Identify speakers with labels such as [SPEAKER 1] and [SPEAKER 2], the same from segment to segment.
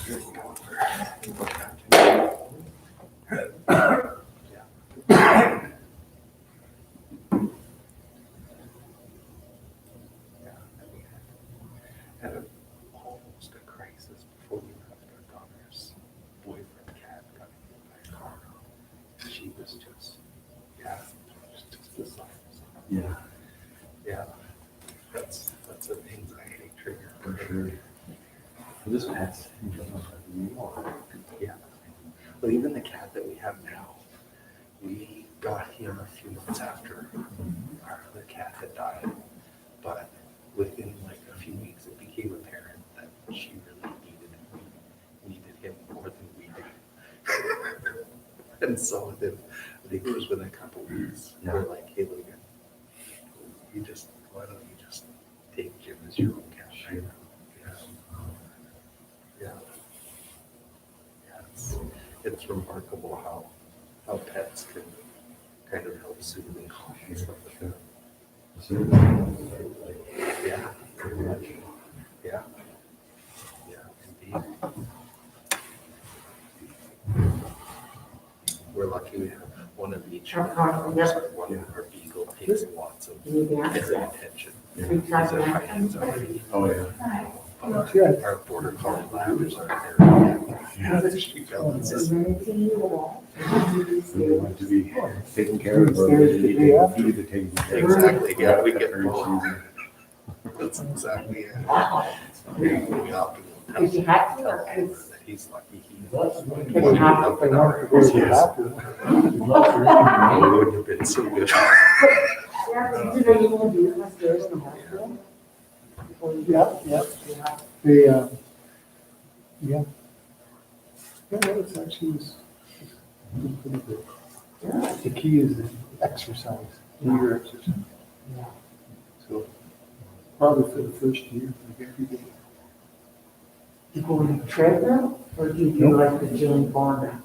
[SPEAKER 1] Had almost a crisis before we left. Our daughter's boyfriend cat got hit by a car. She was just the size. Yeah. That's an anxiety trigger
[SPEAKER 2] For sure. This cat's more.
[SPEAKER 1] Yeah. But even the cat that we have now, we got him a few months after our other cat had died. But within like a few weeks, it became apparent that she really needed him more than we did. And so then, I think it was within a couple weeks, we're like, hey, Logan, why don't you just take Jim as your own cat right now? Yeah. It's remarkable how pets can kind of help soothe and calm and stuff like that. Yeah. Yeah. Yeah, indeed. We're lucky we have one of each. One of our beagle takes lots of attention. He's at my anxiety.
[SPEAKER 2] Oh, yeah.
[SPEAKER 1] Our border collie labs are there. She balances.
[SPEAKER 2] They want to be taken care of, or they need to be taken care of.
[SPEAKER 1] Exactly, yeah, we get
[SPEAKER 2] Very
[SPEAKER 1] both.
[SPEAKER 2] season.
[SPEAKER 1] That's exactly it. We often
[SPEAKER 3] Did you have to, or
[SPEAKER 1] tell him that he's lucky he
[SPEAKER 3] did you have to?
[SPEAKER 1] it wouldn't have been so good.
[SPEAKER 3] Yeah, did you know you want to do it upstairs in the hospital?
[SPEAKER 4] Yeah. Yeah, no, it's actually pretty good. The key is exercise, your exercise.
[SPEAKER 3] Yeah.
[SPEAKER 4] So probably for the first year, like every day.
[SPEAKER 3] You go on the treadmill, or do you do like the Jane Fonda?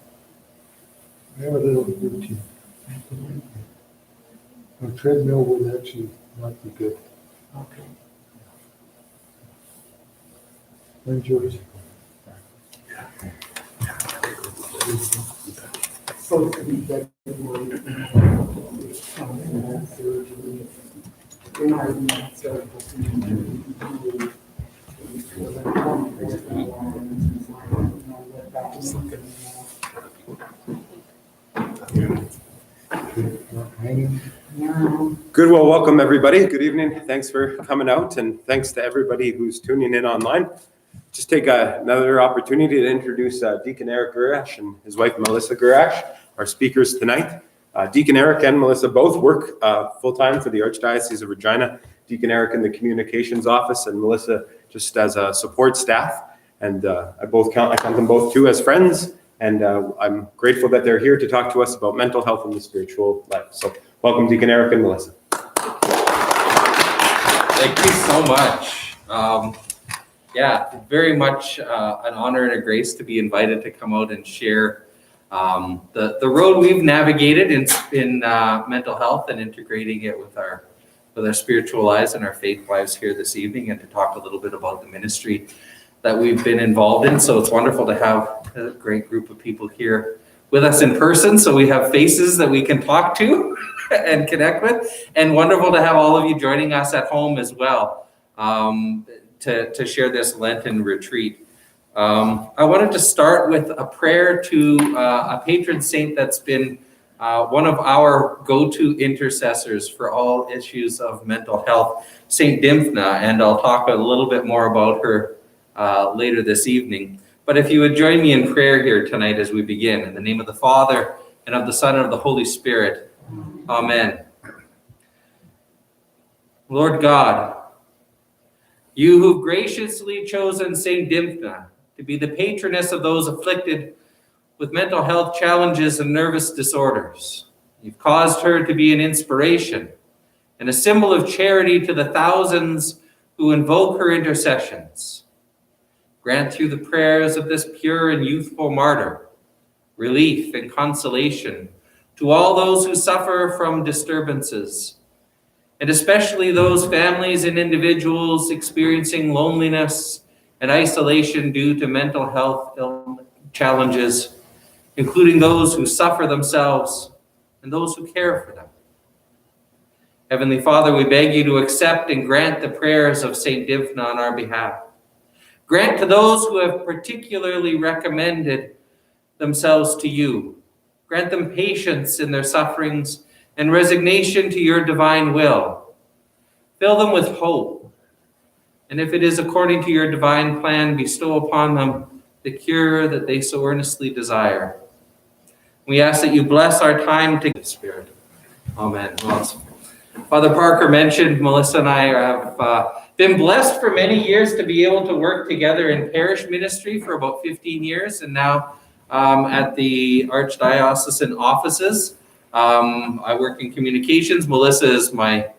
[SPEAKER 4] I have a little routine. A treadmill would actually not be good.
[SPEAKER 3] Okay.
[SPEAKER 4] When's yours?
[SPEAKER 3] Supposed to be February. You're not even that
[SPEAKER 5] Good. Well, welcome everybody. Good evening. Thanks for coming out, and thanks to everybody who's tuning in online. Just take another opportunity to introduce Deacon Eric Gurash and his wife Melissa Gurash, our speakers tonight. Deacon Eric and Melissa both work full-time for the Archdiocese of Regina. Deacon Eric in the communications office, and Melissa just as a support staff. And I count them both too as friends. And I'm grateful that they're here to talk to us about mental health and the spiritual life. So welcome, Deacon Eric and Melissa.
[SPEAKER 6] Thank you so much. Very much an honor and a grace to be invited to come out and share the road we've navigated in mental health and integrating it with our spiritual lives and our faith lives here this evening, and to talk a little bit about the ministry that we've been involved in. So it's wonderful to have a great group of people here with us in person, so we have faces that we can talk to and connect with, and wonderful to have all of you joining us at home as well to share this Lenten retreat. I wanted to start with a prayer to a patron saint that's been one of our go-to intercessors for all issues of mental health, Saint Dymphna, and I'll talk a little bit more about her later this evening. But if you would join me in prayer here tonight as we begin, in the name of the Father, and of the Son, and of the Holy Spirit. Amen. Lord God, you who've graciously chosen Saint Dymphna to be the patroness of those afflicted with mental health challenges and nervous disorders, you've caused her to be an inspiration and a symbol of charity to the thousands who invoke her intercessions. Grant through the prayers of this pure and youthful martyr relief and consolation to all those who suffer from disturbances, and especially those families and individuals experiencing loneliness and isolation due to mental health challenges, including those who suffer themselves and those who care for them. Heavenly Father, we beg you to accept and grant the prayers of St. Dymphna on our behalf. Grant to those who have particularly recommended themselves to you. Grant them patience in their sufferings and resignation to your divine will. Fill them with hope. And if it is according to your divine plan, bestow upon them the cure that they so earnestly desire. We ask that you bless our time together, Spirit. Amen. Father Parker mentioned, Melissa and I have been blessed for many years to be able to work together in parish ministry for about 15 years, and now at the Archdiocesan offices. I work in communications. Melissa is my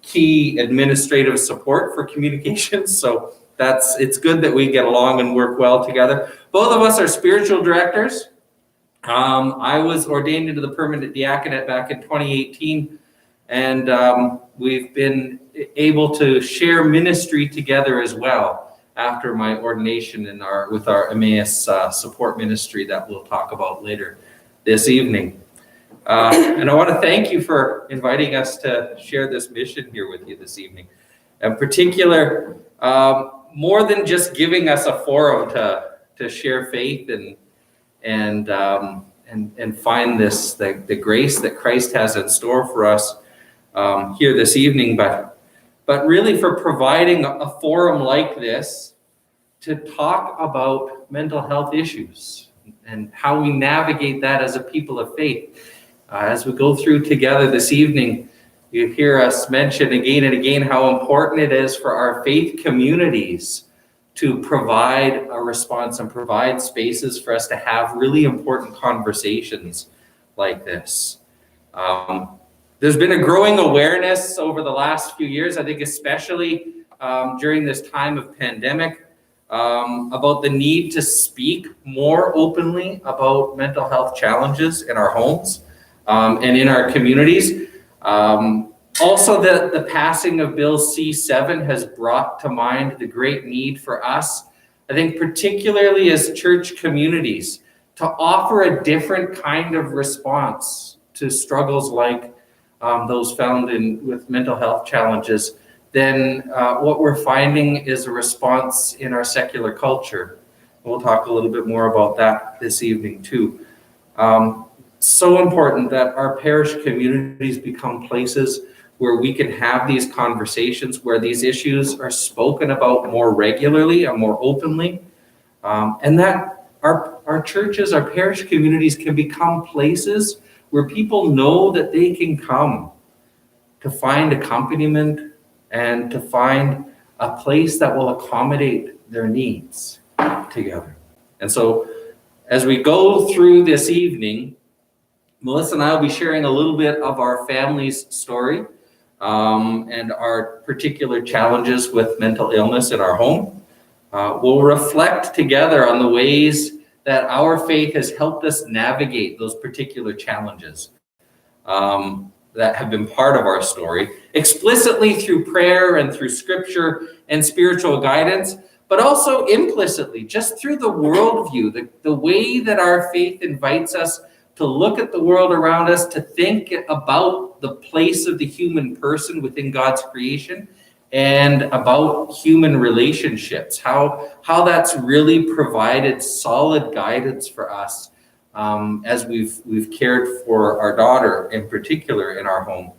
[SPEAKER 6] key administrative support for communications, so it's good that we get along and work well together. Both of us are spiritual directors. I was ordained into the permanent diaconate back in 2018, and we've been able to share ministry together as well after my ordination with our Emmaus support ministry that we'll talk about later this evening. And I want to thank you for inviting us to share this mission here with you this evening. In particular, more than just giving us a forum to share faith and find the grace that Christ has in store for us here this evening, but really for providing a forum like this to talk about mental health issues and how we navigate that as a people of faith. As we go through together this evening, you hear us mention again and again how important it is for our faith communities to provide a response and provide spaces for us to have really important conversations like this. There's been a growing awareness over the last few years, I think especially during this time of pandemic, about the need to speak more openly about mental health challenges in our homes and in our communities. Also, the passing of Bill C-7 has brought to mind the great need for us, I think particularly as church communities, to offer a different kind of response to struggles like those found with mental health challenges than what we're finding is a response in our secular culture. We'll talk a little bit more about that this evening too. So important that our parish communities become places where we can have these conversations, where these issues are spoken about more regularly and more openly, and that our churches, our parish communities can become places where people know that they can come to find accompaniment and to find a place that will accommodate their needs together. And so as we go through this evening, Melissa and I will be sharing a little bit of our family's story and our particular challenges with mental illness in our home. We'll reflect together on the ways that our faith has helped us navigate those particular challenges that have been part of our story, explicitly through prayer and through scripture and spiritual guidance, but also implicitly, just through the worldview, the way that our faith invites us to look at the world around us, to think about the place of the human person within God's creation, and about human relationships, how that's really provided solid guidance for us as we've cared for our daughter in particular in our home.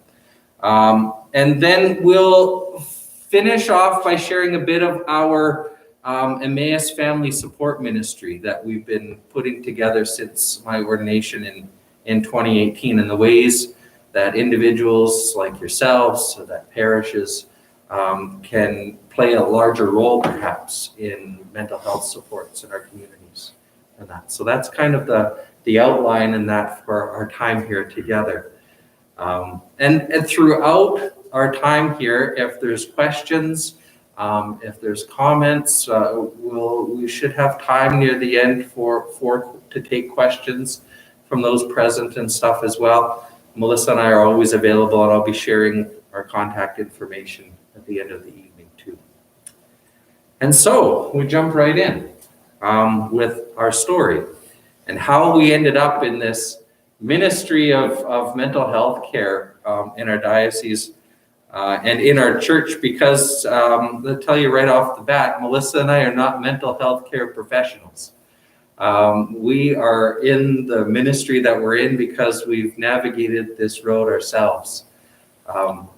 [SPEAKER 6] And then we'll finish off by sharing a bit of our Emmaus Family Support Ministry that we've been putting together since my ordination in 2018, and the ways that individuals like yourselves, so that parishes can play a larger role perhaps in mental health supports in our communities. And that. So that's kind of the outline in that for our time here together. And throughout our time here, if there's questions, if there's comments, we should have time near the end to take questions from those present and stuff as well. Melissa and I are always available, and I'll be sharing our contact information at the end of the evening too. And so we jump right in with our story and how we ended up in this ministry of mental health care in our diocese and in our church, because I'll tell you right off the bat, Melissa and I are not mental health care professionals. We are in the ministry that we're in because we've navigated this road ourselves.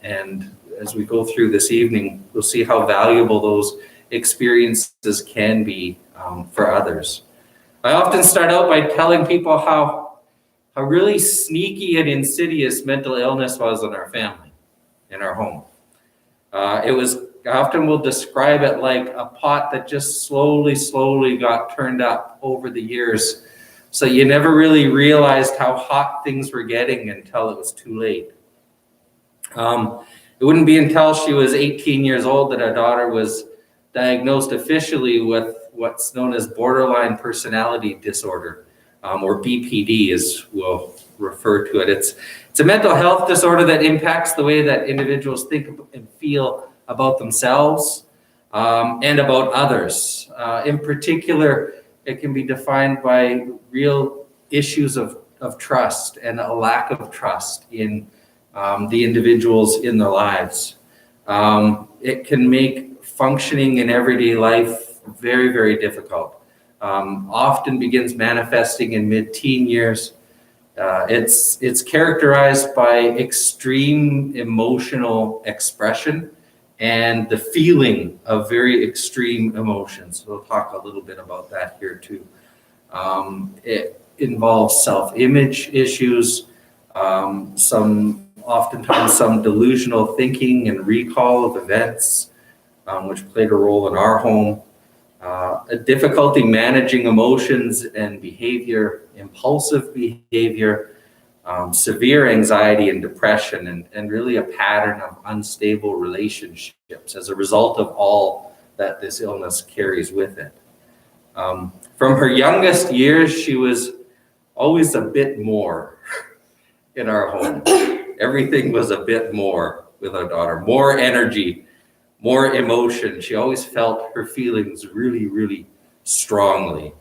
[SPEAKER 6] And as we go through this evening, we'll see how valuable those experiences can be for others. I often start out by telling people how really sneaky and insidious mental illness was in our family, in our home. I often will describe it like a pot that just slowly got turned up over the years. So you never really realized how hot things were getting until it was too late. It wouldn't be until she was 18 years old that our daughter was diagnosed officially with what's known as borderline personality disorder, or BPD as we'll refer to it. It's a mental health disorder that impacts the way that individuals think and feel about themselves and about others. In particular, it can be defined by real issues of trust and a lack of trust in the individuals in their lives. It can make functioning in everyday life very difficult. Often begins manifesting in mid-teen years. It's characterized by extreme emotional expression and the feeling of very extreme emotions. We'll talk a little bit about that here too. It involves self-image issues, oftentimes some delusional thinking and recall of events, which played a role in our home. A difficulty managing emotions and behavior, impulsive behavior, severe anxiety and depression, and really a pattern of unstable relationships as a result of all that this illness carries with it. From her youngest years, she was always a bit more in our home. Everything was a bit more with our daughter, more energy, more emotion. She always felt her feelings really strongly.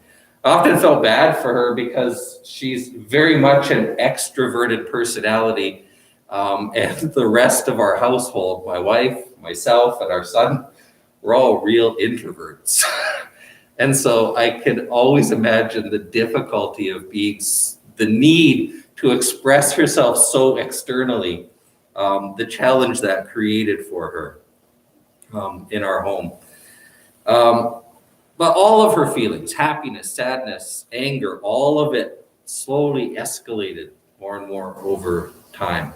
[SPEAKER 6] I often felt bad for her because she's very much an extroverted personality, and the rest of our household, my wife, myself, and our son, we're all real introverts. And so I could always imagine the difficulty of the need to express herself so externally, the challenge that created for her. In our home. But all of her feelings, happiness, sadness, anger, all of it slowly escalated more and more over time.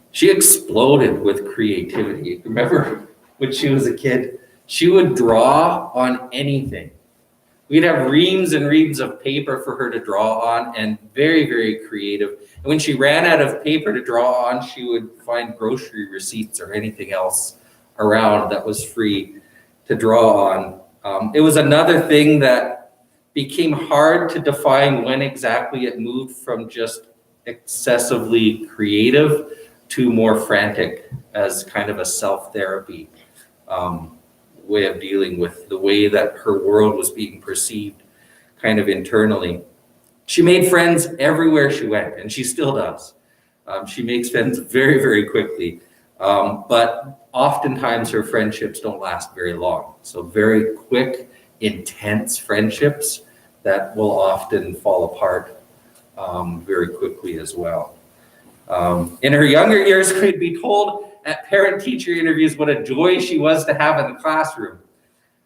[SPEAKER 6] She exploded with creativity. Remember when she was a kid, she would draw on anything. We'd have reams and reams of paper for her to draw on, and very creative. And when she ran out of paper to draw on, she would find grocery receipts or anything else around that was free to draw on. It was another thing that became hard to define when exactly it moved from just excessively creative to more frantic as kind of a self-therapy way of dealing with the way that her world was being perceived kind of internally. She made friends everywhere she went, and she still does. She makes friends very quickly. But oftentimes her friendships don't last very long. So very quick, intense friendships that will often fall apart very quickly as well. In her younger years, we'd be told at parent-teacher interviews what a joy she was to have in the classroom.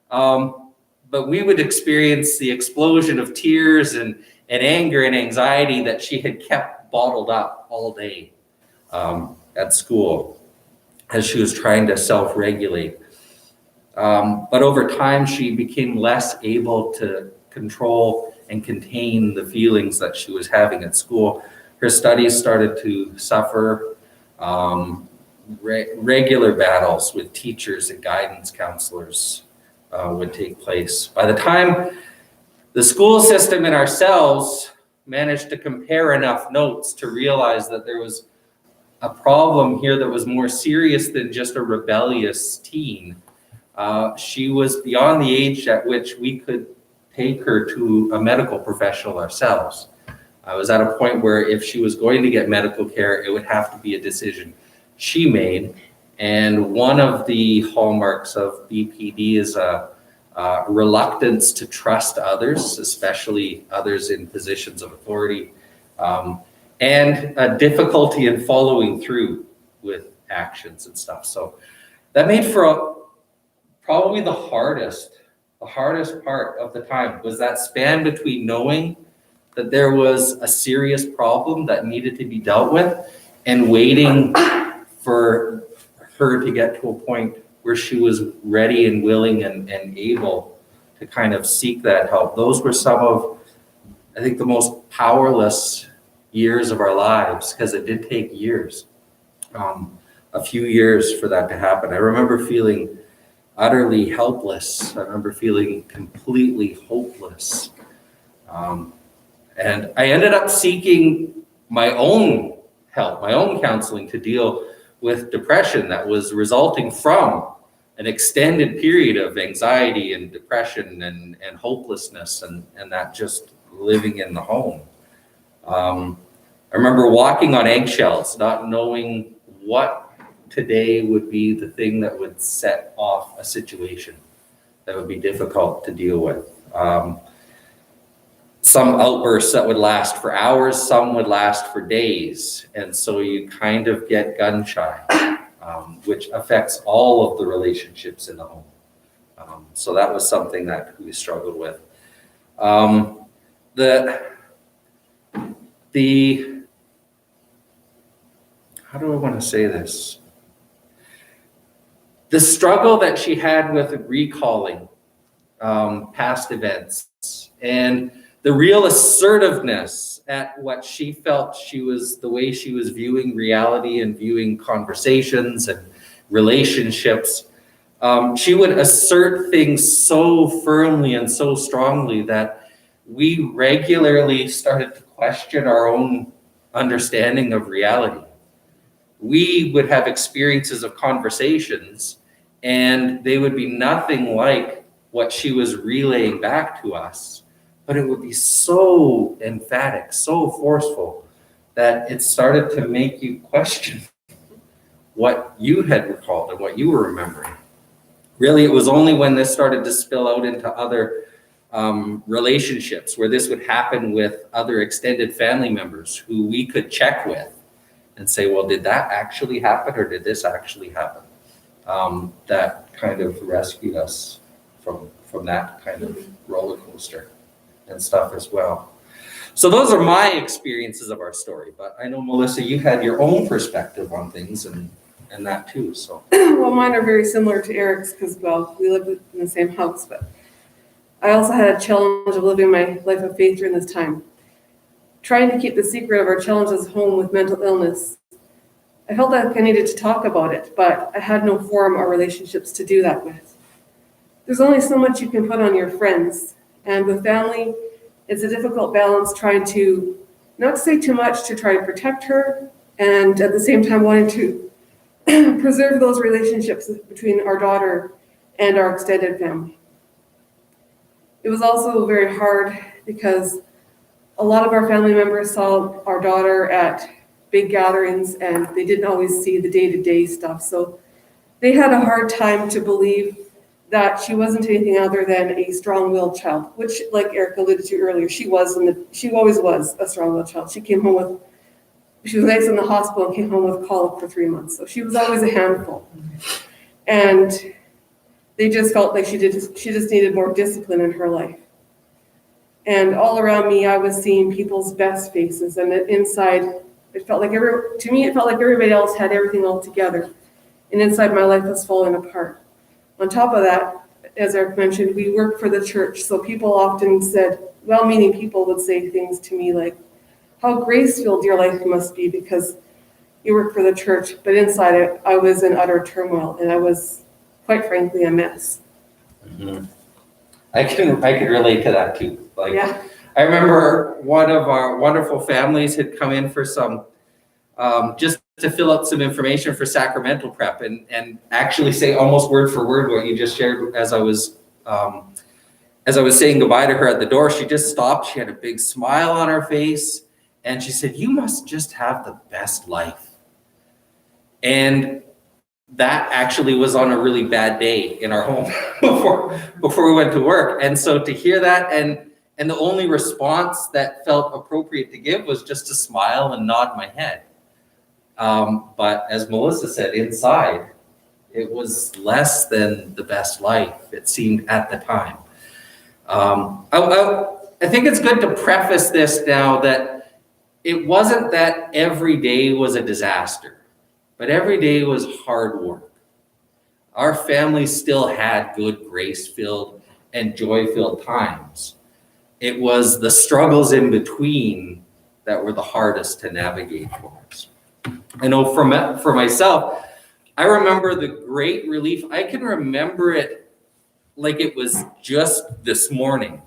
[SPEAKER 6] But we would experience the explosion of tears and anger and anxiety that she had kept bottled up all day at school as she was trying to self-regulate. But over time, she became less able to control and contain the feelings that she was having at school. Her studies started to suffer. Regular battles with teachers and guidance counselors would take place. By the time the school system and ourselves managed to compare enough notes to realize that there was a problem here that was more serious than just a rebellious teen, she was beyond the age at which we could take her to a medical professional ourselves. I was at a point where if she was going to get medical care, it would have to be a decision she made. And one of the hallmarks of BPD is a reluctance to trust others, especially others in positions of authority, and a difficulty in following through with actions and stuff. So that made for probably the hardest part of the time was that span between knowing that there was a serious problem that needed to be dealt with and waiting for her to get to a point where she was ready and willing and able to kind of seek that help. Those were some of, I think, the most powerless years of our lives, because it did take years, a few years for that to happen. I remember feeling utterly helpless. I remember feeling completely hopeless. And I ended up seeking my own help, my own counseling to deal with depression that was resulting from an extended period of anxiety and depression and hopelessness and that just living in the home. I remember walking on eggshells, not knowing what today would be the thing that would set off a situation that would be difficult to deal with. Some outbursts that would last for hours, some would last for days. And so you kind of get gun shy, which affects all of the relationships in the home. So that was something that we struggled with. How do I want to say this? The struggle that she had with recalling past events and the real assertiveness at what she felt the way she was viewing reality and viewing conversations and relationships. She would assert things so firmly and so strongly that we regularly started to question our own understanding of reality. We would have experiences of conversations, and they would be nothing like what she was relaying back to us, but it would be so emphatic, so forceful, that it started to make you question what you had recalled and what you were remembering. Really, it was only when this started to spill out into other relationships, where this would happen with other extended family members who we could check with and say, well, did that actually happen, or did this actually happen? That kind of rescued us from that kind of roller coaster and stuff as well. So those are my experiences of our story, but I know, Melissa, you had your own perspective on things and that too, so.
[SPEAKER 7] Well, mine are very similar to Eric's because, well, we lived in the same house, but I also had a challenge of living my life of faith during this time. Trying to keep the secret of our challenges home with mental illness. I felt like I needed to talk about it, but I had no forum or relationships to do that with. There's only so much you can put on your friends, and with family, it's a difficult balance trying to not say too much to try to protect her, and at the same time wanting to preserve those relationships between our daughter and our extended family. It was also very hard because a lot of our family members saw our daughter at big gatherings and they didn't always see the day-to-day stuff. So they had a hard time to believe that she wasn't anything other than a strong-willed child, which, like Eric alluded to earlier, she always was a strong-willed child. She was nice in the hospital and came home with colic for 3 months. So she was always a handful. And they just felt like she just needed more discipline in her life. And all around me, I was seeing people's best faces, and inside, it felt like everybody else had everything all together, and inside my life was falling apart. On top of that, as Eric mentioned, we worked for the church, so people often said, well-meaning people would say things to me like, how grace-filled your life must be because you work for the church, but inside it, I was in utter turmoil, and I was, quite frankly, a mess.
[SPEAKER 6] Mm-hmm. I can relate to that too.
[SPEAKER 7] Yeah.
[SPEAKER 6] I remember one of our wonderful families had come in for some just to fill out some information for sacramental prep and actually say almost word for word what you just shared as I was saying goodbye to her at the door. She just stopped. She had a big smile on her face and she said, "You must just have the best life." And that actually was on a really bad day in our home before we went to work. And so to hear that and the only response that felt appropriate to give was just to smile and nod my head. But as Melissa said, inside, it was less than the best life, it seemed at the time. I think it's good to preface this now that it wasn't that every day was a disaster, but every day was hard work. Our family still had good, grace-filled and joy-filled times. It was the struggles in between that were the hardest to navigate for us. I know for myself, I remember the great relief. I can remember it like it was just this morning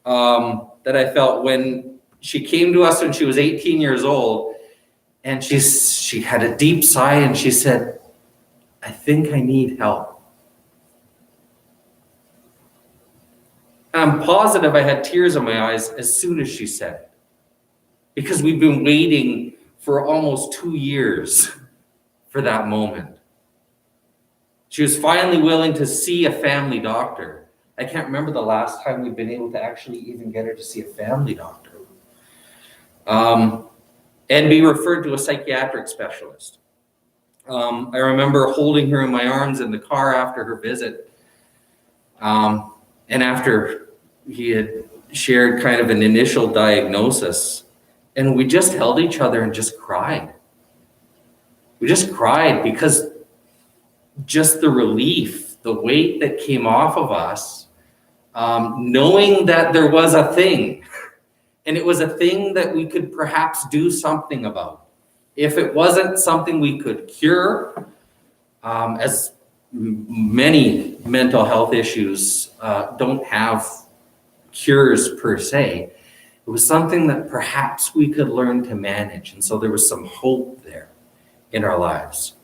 [SPEAKER 6] that I felt when she came to us when she was 18 years old, and she had a deep sigh and she said, "I think I need help." I'm positive I had tears in my eyes as soon as she said it, because we've been waiting for almost 2 years for that moment. She was finally willing to see a family doctor. I can't remember the last time we've been able to actually even get her to see a family doctor. And be referred to a psychiatric specialist. I remember holding her in my arms in the car after her visit. And after he had shared kind of an initial diagnosis, and we just held each other and just cried. We just cried because just the relief, the weight that came off of us, knowing that there was a thing, and it was a thing that we could perhaps do something about. If it wasn't something we could cure, as many mental health issues don't have cures per se, it was something that perhaps we could learn to manage. And so there was some hope there in our lives.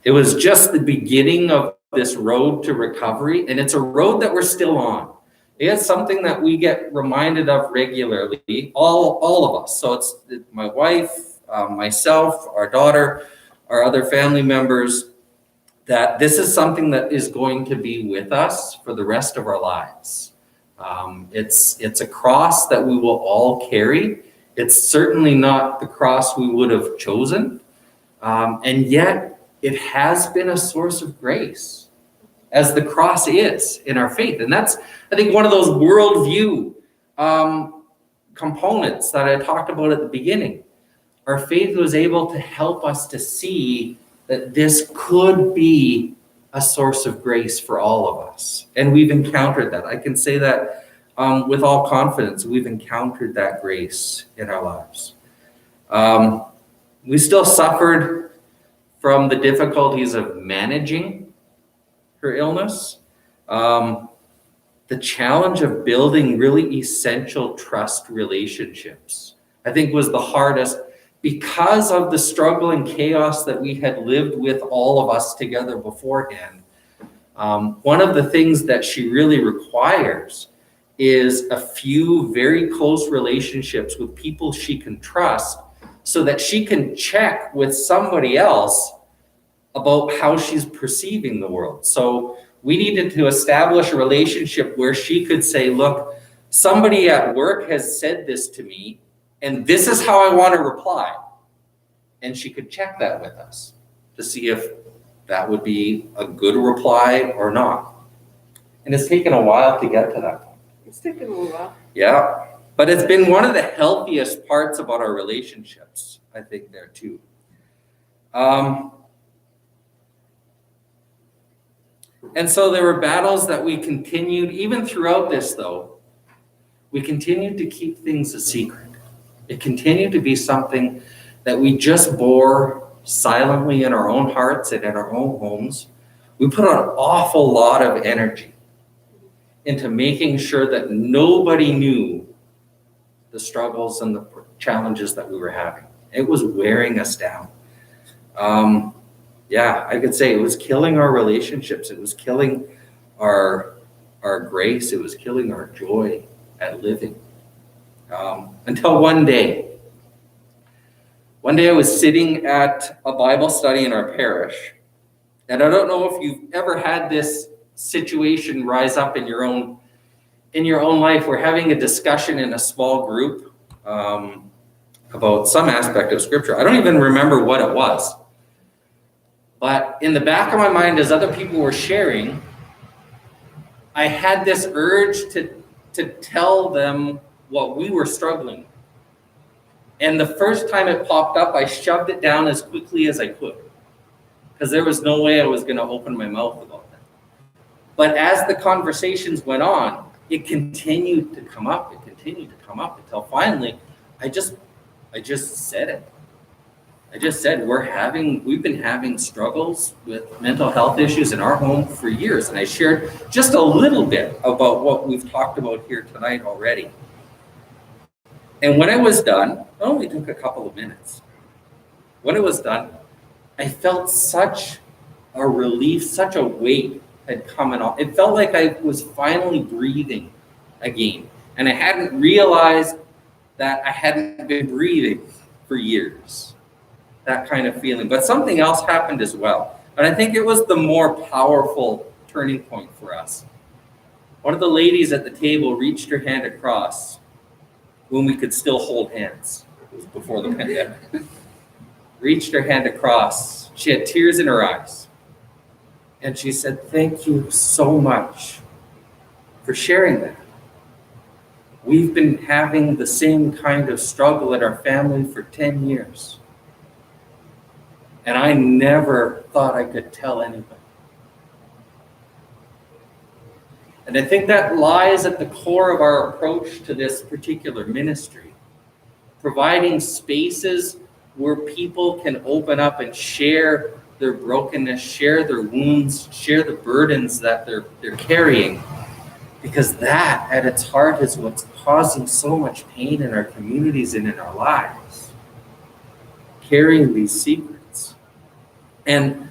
[SPEAKER 6] It was just the beginning of this road to recovery, and it's a road that we're still on. It's something that we get reminded of regularly, all of us. So it's my wife, myself, our daughter, our other family members, that this is something that is going to be with us for the rest of our lives. It's a cross that we will all carry. It's certainly not the cross we would have chosen. And yet it has been a source of grace, as the cross is in our faith. And that's, I think, one of those worldview components that I talked about at the beginning. Our faith was able to help us to see that this could be a source of grace for all of us. And we've encountered that. I can say that with all confidence, we've encountered that grace in our lives. We still suffered from the difficulties of managing her illness. The challenge of building really essential trust relationships, I think, was the hardest because of the struggle and chaos that we had lived with all of us together beforehand. One of the things that she really requires is a few very close relationships with people she can trust, so that she can check with somebody else about how she's perceiving the world. So we needed to establish a relationship where she could say, "Look, somebody at work has said this to me, and this is how I want to reply." And she could check that with us to see if that would be a good reply or not. And it's taken a while to get to that point.
[SPEAKER 7] It's taken a little while.
[SPEAKER 6] Yeah, but it's been one of the healthiest parts about our relationships, I think, there too. And so there were battles that we continued, even throughout this though, we continued to keep things a secret. It continued to be something that we just bore silently in our own hearts and in our own homes. We put an awful lot of energy into making sure that nobody knew the struggles and the challenges that we were having. It was wearing us down. Yeah, I could say it was killing our relationships. It was killing our grace. It was killing our joy at living. Until one day I was sitting at a Bible study in our parish, and I don't know if you've ever had this situation rise up in your own life. We're having a discussion in a small group about some aspect of Scripture. I don't even remember what it was. But in the back of my mind, as other people were sharing, I had this urge to tell them what we were struggling with. And the first time it popped up, I shoved it down as quickly as I could, because there was no way I was going to open my mouth about that. But as the conversations went on, it continued to come up. It continued to come up until finally, I just said it. I just said, we've been having struggles with mental health issues in our home for years. And I shared just a little bit about what we've talked about here tonight already. And when I was done, it only took a couple of minutes. When it was done, I felt such a relief, such a weight had come off. It felt like I was finally breathing again. And I hadn't realized that I hadn't been breathing for years. That kind of feeling. But something else happened as well. And I think it was the more powerful turning point for us. One of the ladies at the table reached her hand across when we could still hold hands. It was before the pandemic. Reached her hand across. She had tears in her eyes. And she said, "Thank you so much for sharing that. We've been having the same kind of struggle in our family for 10 years. And I never thought I could tell anybody." And I think that lies at the core of our approach to this particular ministry, providing spaces where people can open up and share their brokenness, share their wounds, share the burdens that they're carrying, because that at its heart is what's causing so much pain in our communities and in our lives, carrying these secrets. And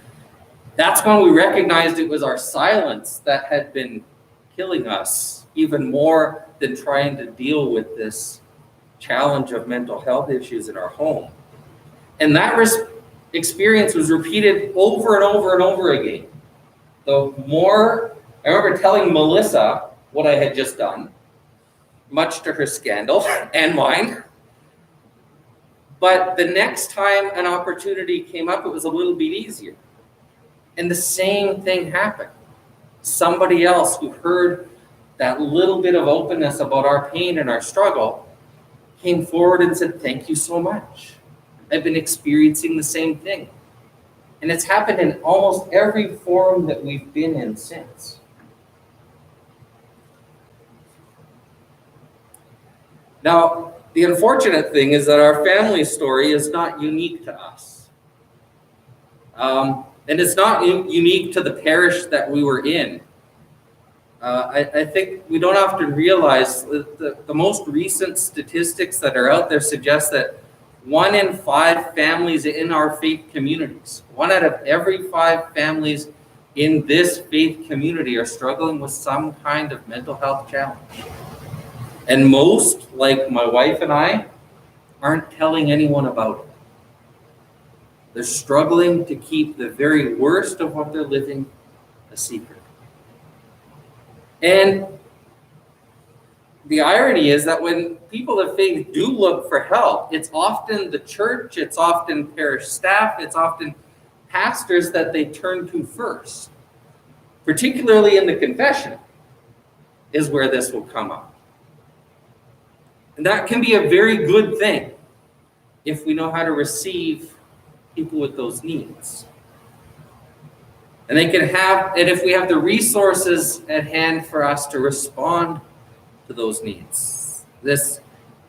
[SPEAKER 6] that's when we recognized it was our silence that had been killing us even more than trying to deal with this challenge of mental health issues in our home. And that experience was repeated over and over and over again. The more, I remember telling Melissa what I had just done, much to her scandal and mine. But the next time an opportunity came up, it was a little bit easier. And the same thing happened. Somebody else who heard that little bit of openness about our pain and our struggle came forward and said, "Thank you so much. I've been experiencing the same thing." And it's happened in almost every forum that we've been in since. Now, the unfortunate thing is that our family story is not unique to us. And it's not unique to the parish that we were in. I think we don't often realize that the most recent statistics that are out there suggest that 1 in 5 families in our faith communities, 1 out of every 5 families in this faith community are struggling with some kind of mental health challenge. And most, like my wife and I, aren't telling anyone about it. They're struggling to keep the very worst of what they're living a secret. And the irony is that when people of faith do look for help, it's often the church, it's often parish staff, it's often pastors that they turn to first. Particularly in the confessional is where this will come up. And that can be a very good thing if we know how to receive people with those needs. And if we have the resources at hand for us to respond to those needs. This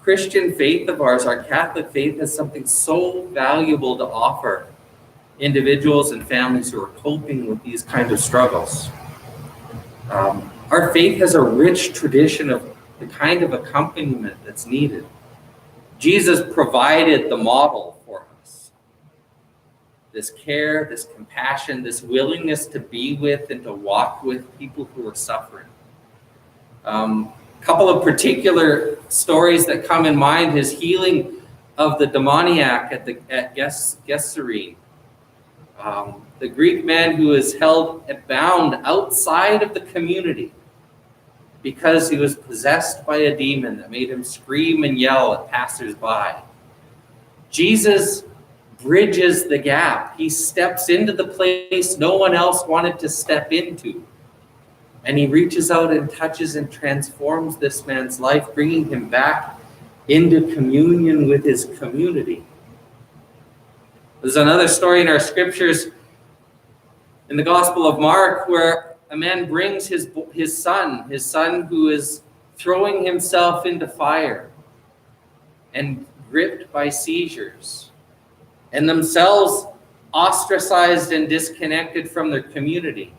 [SPEAKER 6] Christian faith of ours, our Catholic faith, has something so valuable to offer individuals and families who are coping with these kinds of struggles. Our faith has a rich tradition of the kind of accompaniment that's needed. Jesus provided the model this care, this compassion, this willingness to be with and to walk with people who are suffering. Couple of particular stories that come in mind: his healing of the demoniac at Gesserine. The Greek man who was held bound outside of the community because he was possessed by a demon that made him scream and yell at passersby. Jesus bridges the gap. He steps into the place no one else wanted to step into. And he reaches out and touches and transforms this man's life, bringing him back into communion with his community. There's another story in our scriptures in the Gospel of Mark where a man brings his son who is throwing himself into fire and gripped by seizures, and themselves ostracized and disconnected from their community.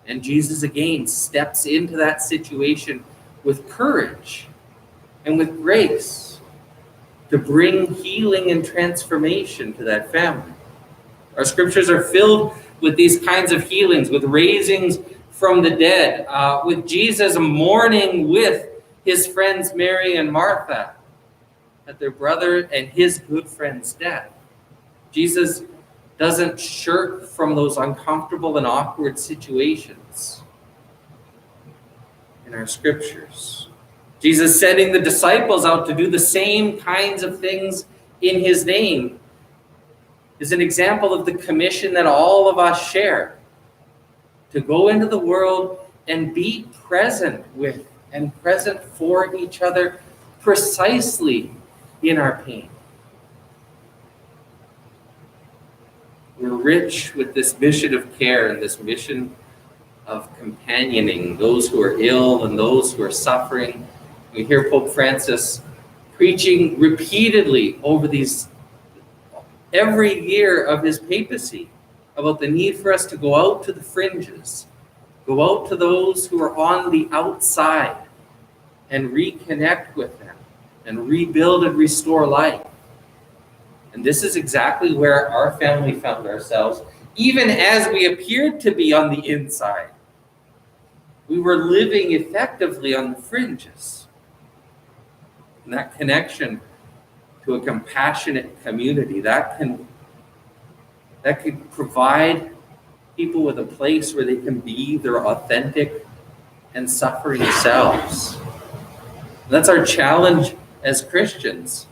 [SPEAKER 6] And Jesus again steps into that situation with courage and with grace to bring healing and transformation to that family. Our scriptures are filled with these kinds of healings, with raisings from the dead, with Jesus mourning with his friends Mary and Martha at their brother and his good friend's death. Jesus doesn't shirk from those uncomfortable and awkward situations in our scriptures. Jesus sending the disciples out to do the same kinds of things in his name is an example of the commission that all of us share, to go into the world and be present with and present for each other precisely in our pain. We're rich with this mission of care and this mission of companioning those who are ill and those who are suffering. We hear Pope Francis preaching repeatedly over these every year of his papacy about the need for us to go out to the fringes, go out to those who are on the outside and reconnect with them and rebuild and restore life. And this is exactly where our family found ourselves, even as we appeared to be on the inside. We were living effectively on the fringes. And that connection to a compassionate community, that could provide people with a place where they can be their authentic and suffering selves. And that's our challenge as Christians,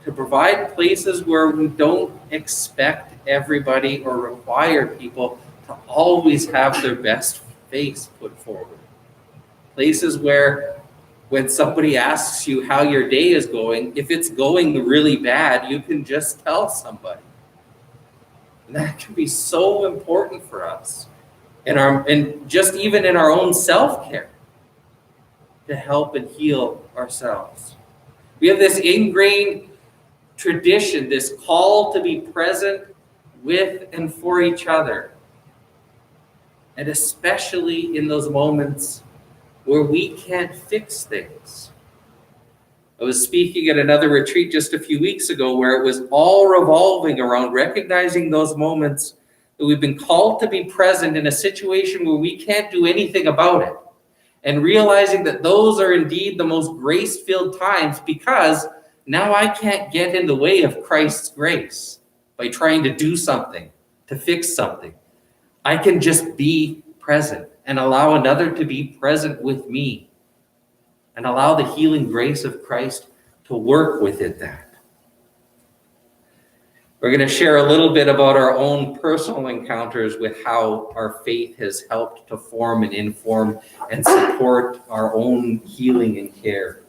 [SPEAKER 6] to provide places where we don't expect everybody or require people to always have their best face put forward. Places where when somebody asks you how your day is going, if it's going really bad, you can just tell somebody. And that can be so important for us and just even in our own self-care to help and heal ourselves. We have this ingrained tradition, this call to be present with and for each other. And especially in those moments where we can't fix things. I was speaking at another retreat just a few weeks ago where it was all revolving around recognizing those moments that we've been called to be present in a situation where we can't do anything about it. And realizing that those are indeed the most grace-filled times, because now I can't get in the way of Christ's grace by trying to do something, to fix something. I can just be present and allow another to be present with me and allow the healing grace of Christ to work within that. We're going to share a little bit about our own personal encounters with how our faith has helped to form and inform and support our own healing and care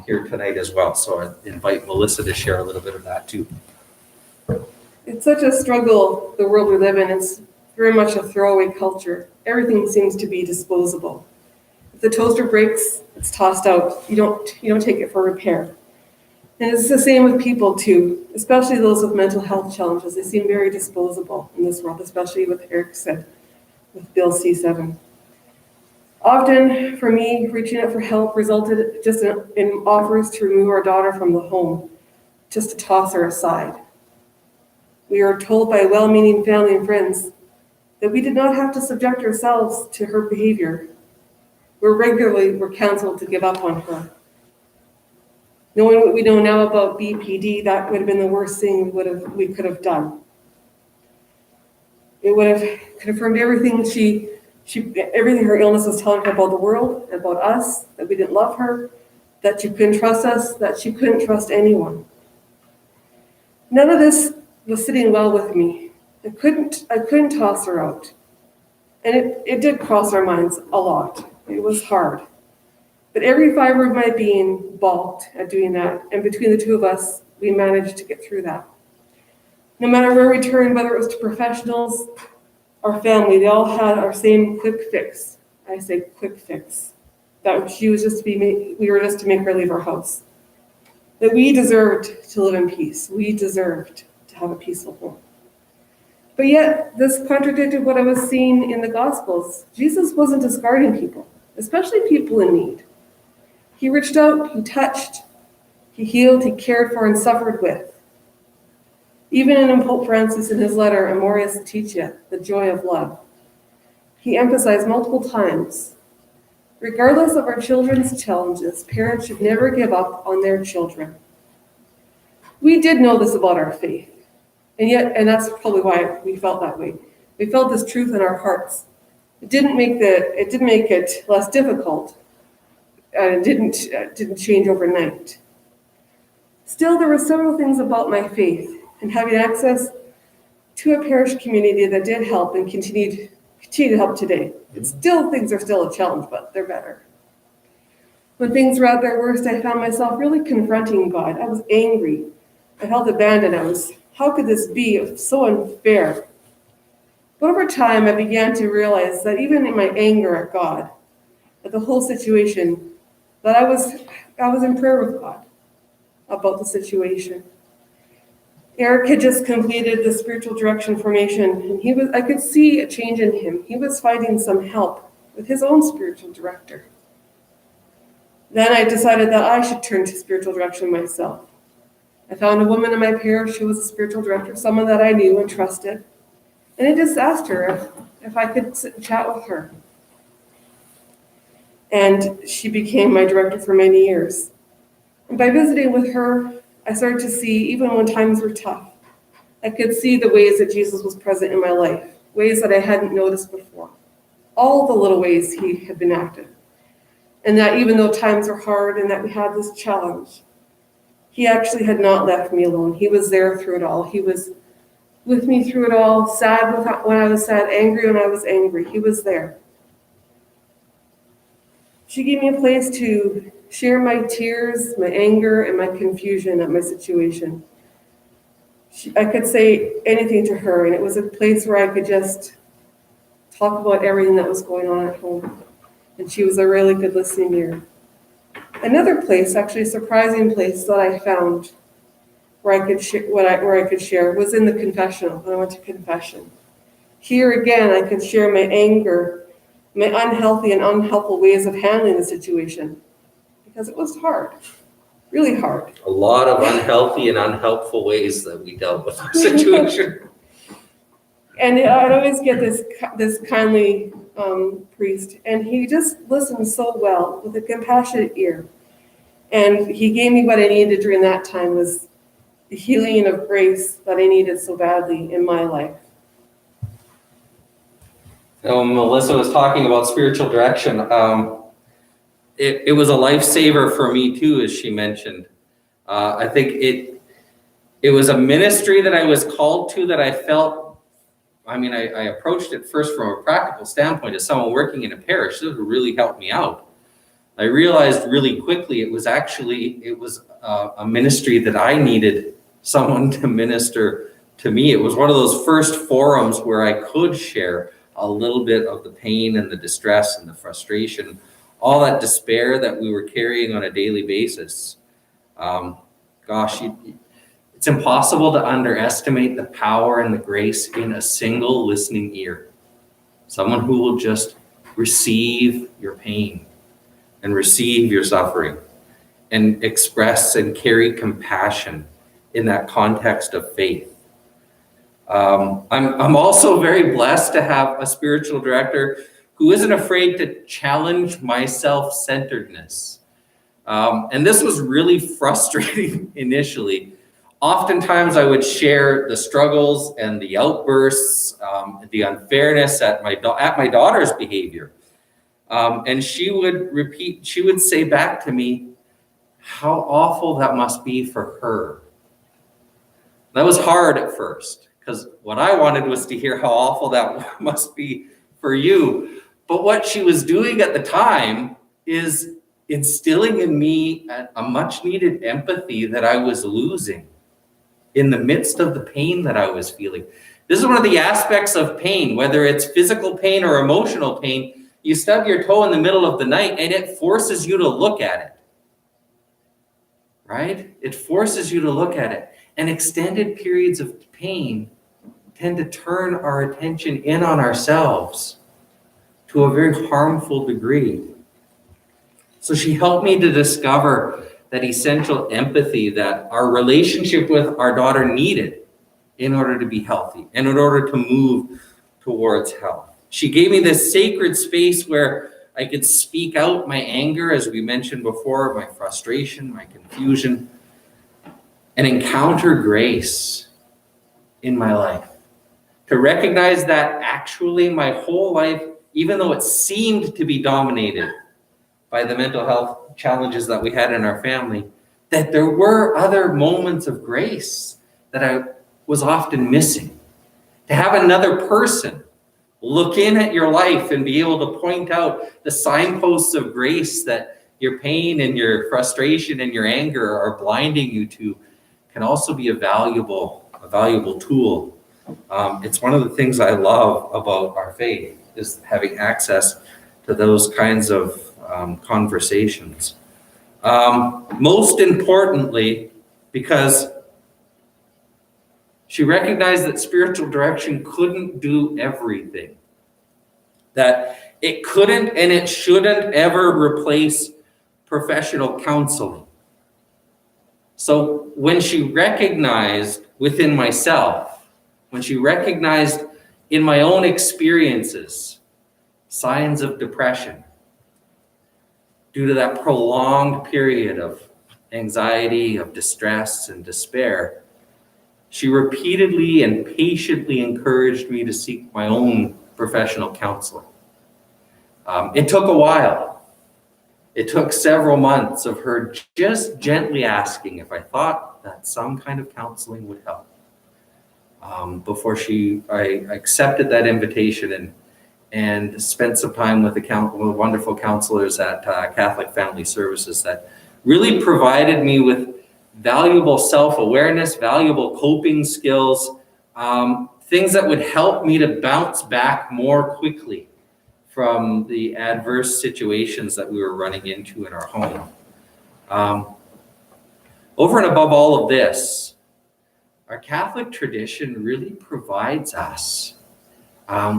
[SPEAKER 6] here tonight as well. So I invite Melissa to share a little bit of that too.
[SPEAKER 7] It's such a struggle, the world we live in. It's very much a throwaway culture. Everything seems to be disposable. If the toaster breaks, it's tossed out. You don't take it for repair. And it's the same with people too, especially those with mental health challenges. They seem very disposable in this world, especially with Eric said, with Bill C7. Often, for me, reaching out for help resulted just in offers to remove our daughter from the home, just to toss her aside. We are told by well-meaning family and friends that we did not have to subject ourselves to her behavior. We're counseled to give up on her. Knowing what we know now about BPD, that would have been the worst thing we could have done. It would have confirmed everything everything her illness was telling her about the world, about us, that we didn't love her, that she couldn't trust us, that she couldn't trust anyone. None of this was sitting well with me. I couldn't toss her out. And it did cross our minds a lot. It was hard. But every fiber of my being balked at doing that. And between the two of us, we managed to get through that. No matter where we turned, whether it was to professionals or family, they all had our same quick fix. I say quick fix. That we were just to make her leave our house. That we deserved to live in peace. We deserved to have a peaceful home. But yet, this contradicted what I was seeing in the Gospels. Jesus wasn't discarding people, especially people in need. He reached out, he touched, he healed, he cared for, and suffered with. Even in Pope Francis, in his letter, Amoris Laetitia, the joy of love, he emphasized multiple times, regardless of our children's challenges, parents should never give up on their children. We did know this about our faith. And that's probably why we felt that way. We felt this truth in our hearts. It didn't make it less difficult, and it didn't change overnight. Still, there were several things about my faith and having access to a parish community that did help and continue to help today. Things are still a challenge, but they're better. When things were at their worst, I found myself really confronting God. I was angry. I felt abandoned. How could this be? It was so unfair. But over time, I began to realize that even in my anger at God, at the whole situation, that I was in prayer with God about the situation. Eric had just completed the spiritual direction formation, and I could see a change in him. He was finding some help with his own spiritual director. Then I decided that I should turn to spiritual direction myself. I found a woman in my parish who was a spiritual director, someone that I knew and trusted. And I just asked her if I could sit and chat with her. And she became my director for many years. And by visiting with her, I started to see, even when times were tough, I could see the ways that Jesus was present in my life, ways that I hadn't noticed before. All the little ways he had been active. And that even though times were hard and that we had this challenge, he actually had not left me alone. He was there through it all. He was with me through it all, sad when I was sad, angry when I was angry. He was there. She gave me a place to share my tears, my anger, and my confusion at my situation. I could say anything to her, and it was a place where I could just talk about everything that was going on at home. And she was a really good listening ear. Another place, actually a surprising place that I found where I could share was in the confessional, when I went to confession. Here again, I could share my anger, my unhealthy and unhelpful ways of handling the situation, because it was hard, really hard.
[SPEAKER 6] A lot of unhealthy and unhelpful ways that we dealt with our situation.
[SPEAKER 7] And I'd always get this kindly priest, and he just listened so well with a compassionate ear. And he gave me what I needed during that time, was the healing of grace that I needed so badly in my life.
[SPEAKER 6] Melissa was talking about spiritual direction. It was a lifesaver for me too, as she mentioned. I think it was a ministry that I was called to, that I felt, I approached it first from a practical standpoint as someone working in a parish. This would really help me out. I realized really quickly it was a ministry that I needed someone to minister to me. It was one of those first forums where I could share a little bit of the pain and the distress and the frustration, all that despair that we were carrying on a daily basis. It's impossible to underestimate the power and the grace in a single listening ear. Someone who will just receive your pain and receive your suffering and express and carry compassion in that context of faith. I'm also very blessed to have a spiritual director who isn't afraid to challenge my self-centeredness. And this was really frustrating initially. Oftentimes I would share the struggles and the outbursts, the unfairness at my daughter's behavior. And she would say back to me, how awful that must be for her. That was hard at first, because what I wanted was to hear how awful that must be for you. But what she was doing at the time is instilling in me a much needed empathy that I was losing in the midst of the pain that I was feeling. This is one of the aspects of pain, whether it's physical pain or emotional pain. You stub your toe in the middle of the night and it forces you to look at it, right? It forces you to look at it. And extended periods of pain tend to turn our attention in on ourselves to a very harmful degree. So she helped me to discover that essential empathy that our relationship with our daughter needed in order to be healthy and in order to move towards health. She gave me this sacred space where I could speak out my anger, as we mentioned before, my frustration, my confusion, and encounter grace in my life. To recognize that actually my whole life, even though it seemed to be dominated by the mental health challenges that we had in our family, that there were other moments of grace that I was often missing. To have another person look in at your life and be able to point out the signposts of grace that your pain and your frustration and your anger are blinding you to can also be a valuable tool. It's one of the things I love about our faith, is having access to those kinds of conversations. Most importantly, because she recognized that spiritual direction couldn't do everything, that it couldn't and it shouldn't ever replace professional counseling. So when she recognized within myself, when she recognized in my own experiences signs of depression due to that prolonged period of anxiety, of distress and despair, she repeatedly and patiently encouraged me to seek my own professional counseling. It took a while. It took several months of her just gently asking if I thought that some kind of counseling would help. Before I accepted that invitation and spent some time with wonderful counselors at Catholic Family Services that really provided me with valuable self-awareness, valuable coping skills, things that would help me to bounce back more quickly from the adverse situations that we were running into in our home. Over and above all of this, our Catholic tradition really provides us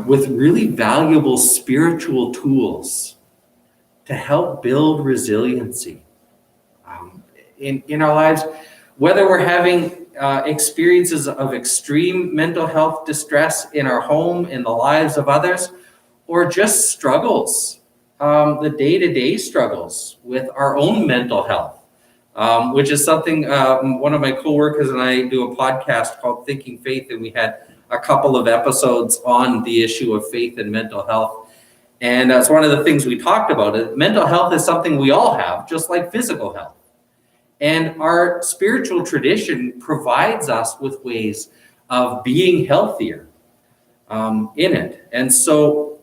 [SPEAKER 6] with really valuable spiritual tools to help build resiliency in our lives, whether we're having experiences of extreme mental health distress in our home, in the lives of others, or just struggles, the day-to-day struggles with our own mental health, which is something one of my coworkers and I do a podcast called Thinking Faith, and we had a couple of episodes on the issue of faith and mental health. And that's one of the things we talked about. Mental health is something we all have, just like physical health. And our spiritual tradition provides us with ways of being healthier in it. And so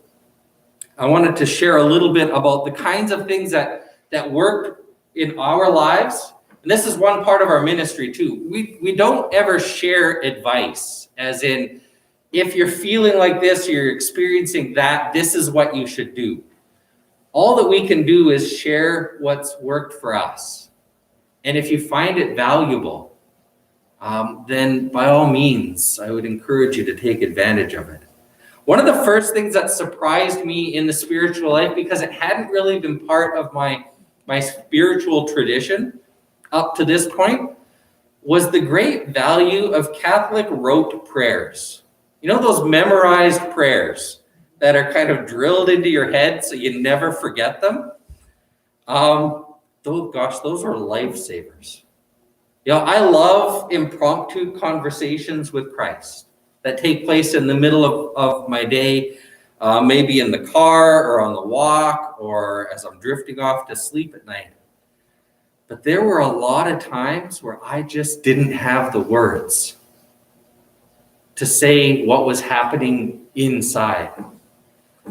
[SPEAKER 6] I wanted to share a little bit about the kinds of things that work in our lives. And this is one part of our ministry too. We don't ever share advice, as in, if you're feeling like this, you're experiencing that, this is what you should do. All that we can do is share what's worked for us. And if you find it valuable, then by all means, I would encourage you to take advantage of it. One of the first things that surprised me in the spiritual life, because it hadn't really been part of my spiritual tradition up to this point, was the great value of Catholic rote prayers. You know those memorized prayers that are kind of drilled into your head so you never forget them? Those are lifesavers. You know, I love impromptu conversations with Christ that take place in the middle of my day, maybe in the car or on the walk or as I'm drifting off to sleep at night. But there were a lot of times where I just didn't have the words to say what was happening inside.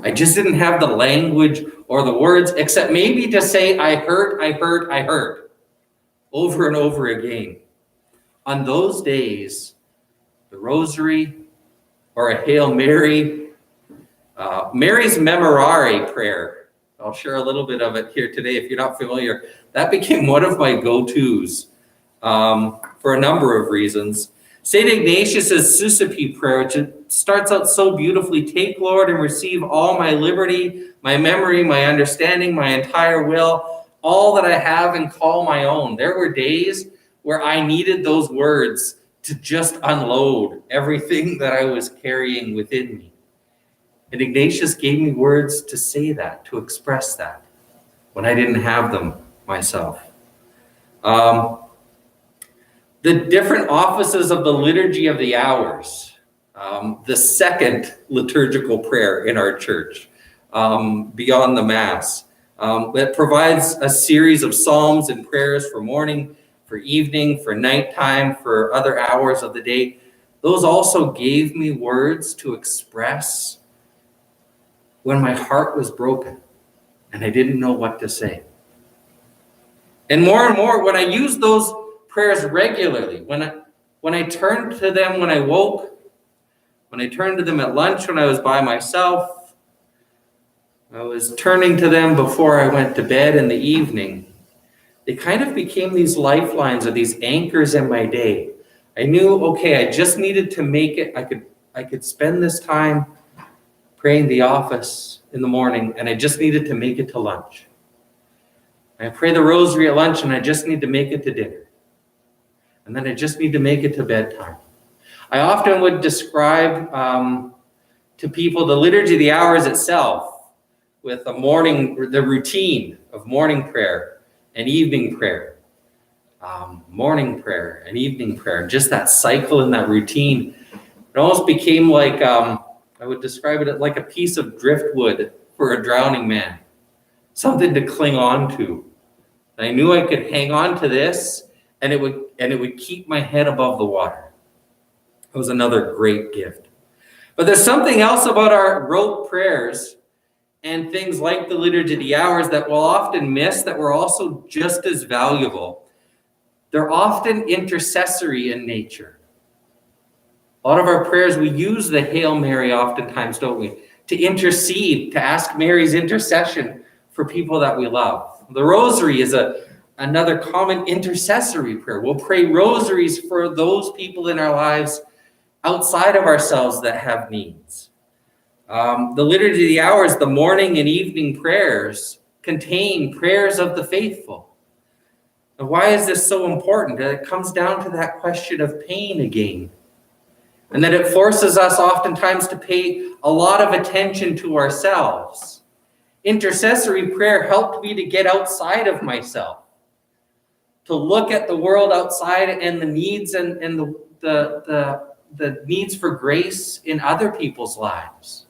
[SPEAKER 6] I just didn't have the language or the words, except maybe to say, I heard, over and over again. On those days, the rosary or a Hail Mary, Mary's Memorare prayer, I'll share a little bit of it here today if you're not familiar. That became one of my go-tos for a number of reasons. St. Ignatius's Suscipe prayer, which starts out so beautifully, take, Lord, and receive all my liberty, my memory, my understanding, my entire will, all that I have and call my own. There were days where I needed those words to just unload everything that I was carrying within me. And Ignatius gave me words to say that, to express that, when I didn't have them myself. The different offices of the Liturgy of the Hours, the second liturgical prayer in our church, beyond the Mass, that provides a series of psalms and prayers for morning, for evening, for nighttime, for other hours of the day. Those also gave me words to express when my heart was broken and I didn't know what to say. And more, when I used those prayers regularly, when I turned to them when I woke, when I turned to them at lunch when I was by myself, I was turning to them before I went to bed in the evening, they kind of became these lifelines or these anchors in my day. I knew, okay, I just needed to make it. I could spend this time praying the office in the morning, and I just needed to make it to lunch. I pray the rosary at lunch, and I just need to make it to dinner. And then I just need to make it to bedtime. I often would describe to people the Liturgy of the Hours itself with the routine of morning prayer and evening prayer. Morning prayer and evening prayer, just that cycle and that routine. It almost became like, I would describe it like a piece of driftwood for a drowning man, something to cling on to. And I knew I could hang on to this and it would keep my head above the water. It was another great gift. But there's something else about our rote prayers and things like the Liturgy of the Hours that we'll often miss that were also just as valuable. They're often intercessory in nature. A lot of our prayers, we use the Hail Mary oftentimes, don't we? To intercede, to ask Mary's intercession for people that we love. The Rosary is another common intercessory prayer. We'll pray rosaries for those people in our lives outside of ourselves that have needs. The Liturgy of the Hours, the morning and evening prayers, contain prayers of the faithful. And why is this so important? It comes down to that question of pain again. And that it forces us oftentimes to pay a lot of attention to ourselves. Intercessory prayer helped me to get outside of myself, to look at the world outside and the needs and the needs for grace in other people's lives.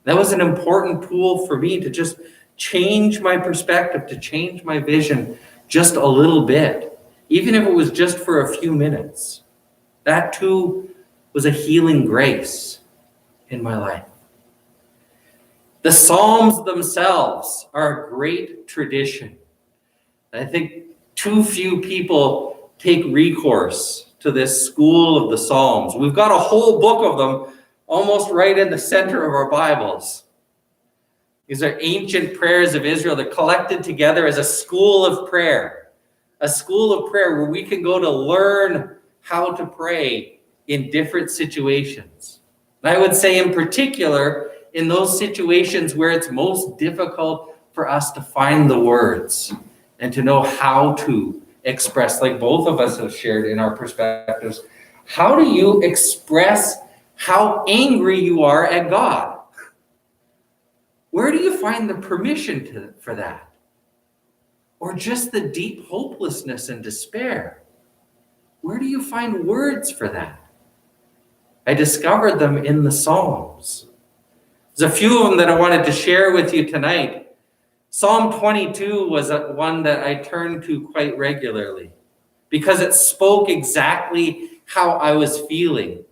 [SPEAKER 6] That was an important tool for me to just change my perspective, to change my vision just a little bit, even if it was just for a few minutes. That too was a healing grace in my life. The Psalms themselves are a great tradition. I think too few people take recourse to this school of the Psalms. We've got a whole book of them almost right in the center of our Bibles. These are ancient prayers of Israel. They're collected together as a school of prayer where we can go to learn how to pray in different situations. And I would say in particular, in those situations where it's most difficult for us to find the words and to know how to express, like both of us have shared in our perspectives, how do you express how angry you are at God? Where do you find the permission for that? Or just the deep hopelessness and despair? Where do you find words for that? I discovered them in the Psalms. There's a few of them that I wanted to share with you tonight. Psalm 22 was one that I turned to quite regularly because it spoke exactly how I was feeling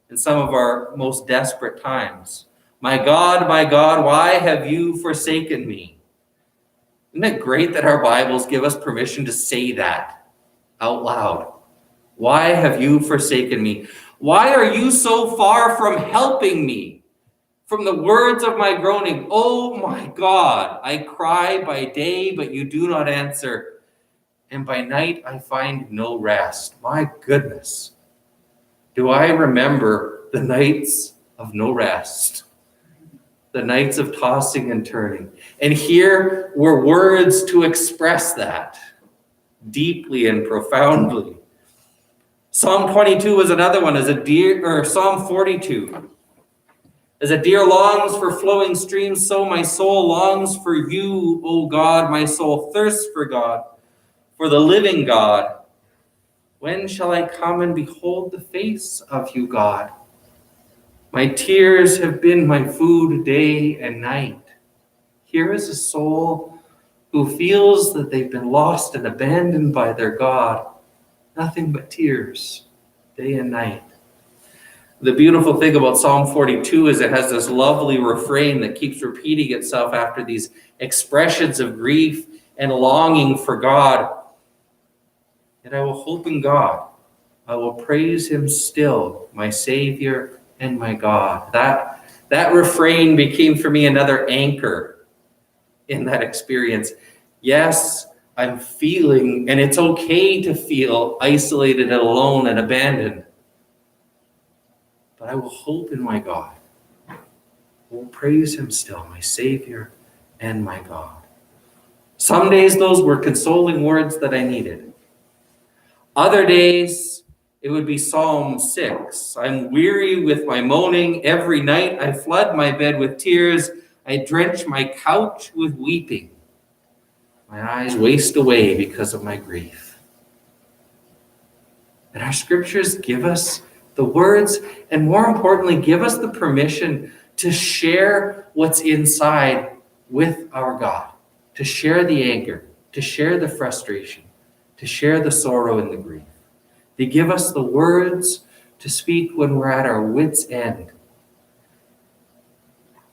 [SPEAKER 6] in some of our most desperate times. My God, why have you forsaken me? Isn't it great that our Bibles give us permission to say that out loud? Why have you forsaken me? Why are you so far from helping me? From the words of my groaning, oh my God, I cry by day, but you do not answer. And by night I find no rest. My goodness. Do I remember the nights of no rest? The nights of tossing and turning. And here were words to express that deeply and profoundly. Psalm 22 was another one, Psalm 42. As a deer longs for flowing streams, so my soul longs for you, O God. My soul thirsts for God, for the living God. When shall I come and behold the face of you, God? My tears have been my food day and night. Here is a soul who feels that they've been lost and abandoned by their God. Nothing but tears, day and night. The beautiful thing about Psalm 42 is it has this lovely refrain that keeps repeating itself after these expressions of grief and longing for God. And I will hope in God. I will praise him still, my Savior and my God. That refrain became for me another anchor in that experience. Yes, I'm feeling, and it's okay to feel isolated and alone and abandoned. But I will hope in my God. I will praise him still, my Savior and my God. Some days those were consoling words that I needed. Other days it would be Psalm 6. I'm weary with my moaning. Every night I flood my bed with tears. I drench my couch with weeping. My eyes waste away because of my grief. And our scriptures give us the words, and more importantly, give us the permission to share what's inside with our God, to share the anger, to share the frustration, to share the sorrow and the grief. They give us the words to speak when we're at our wits' end.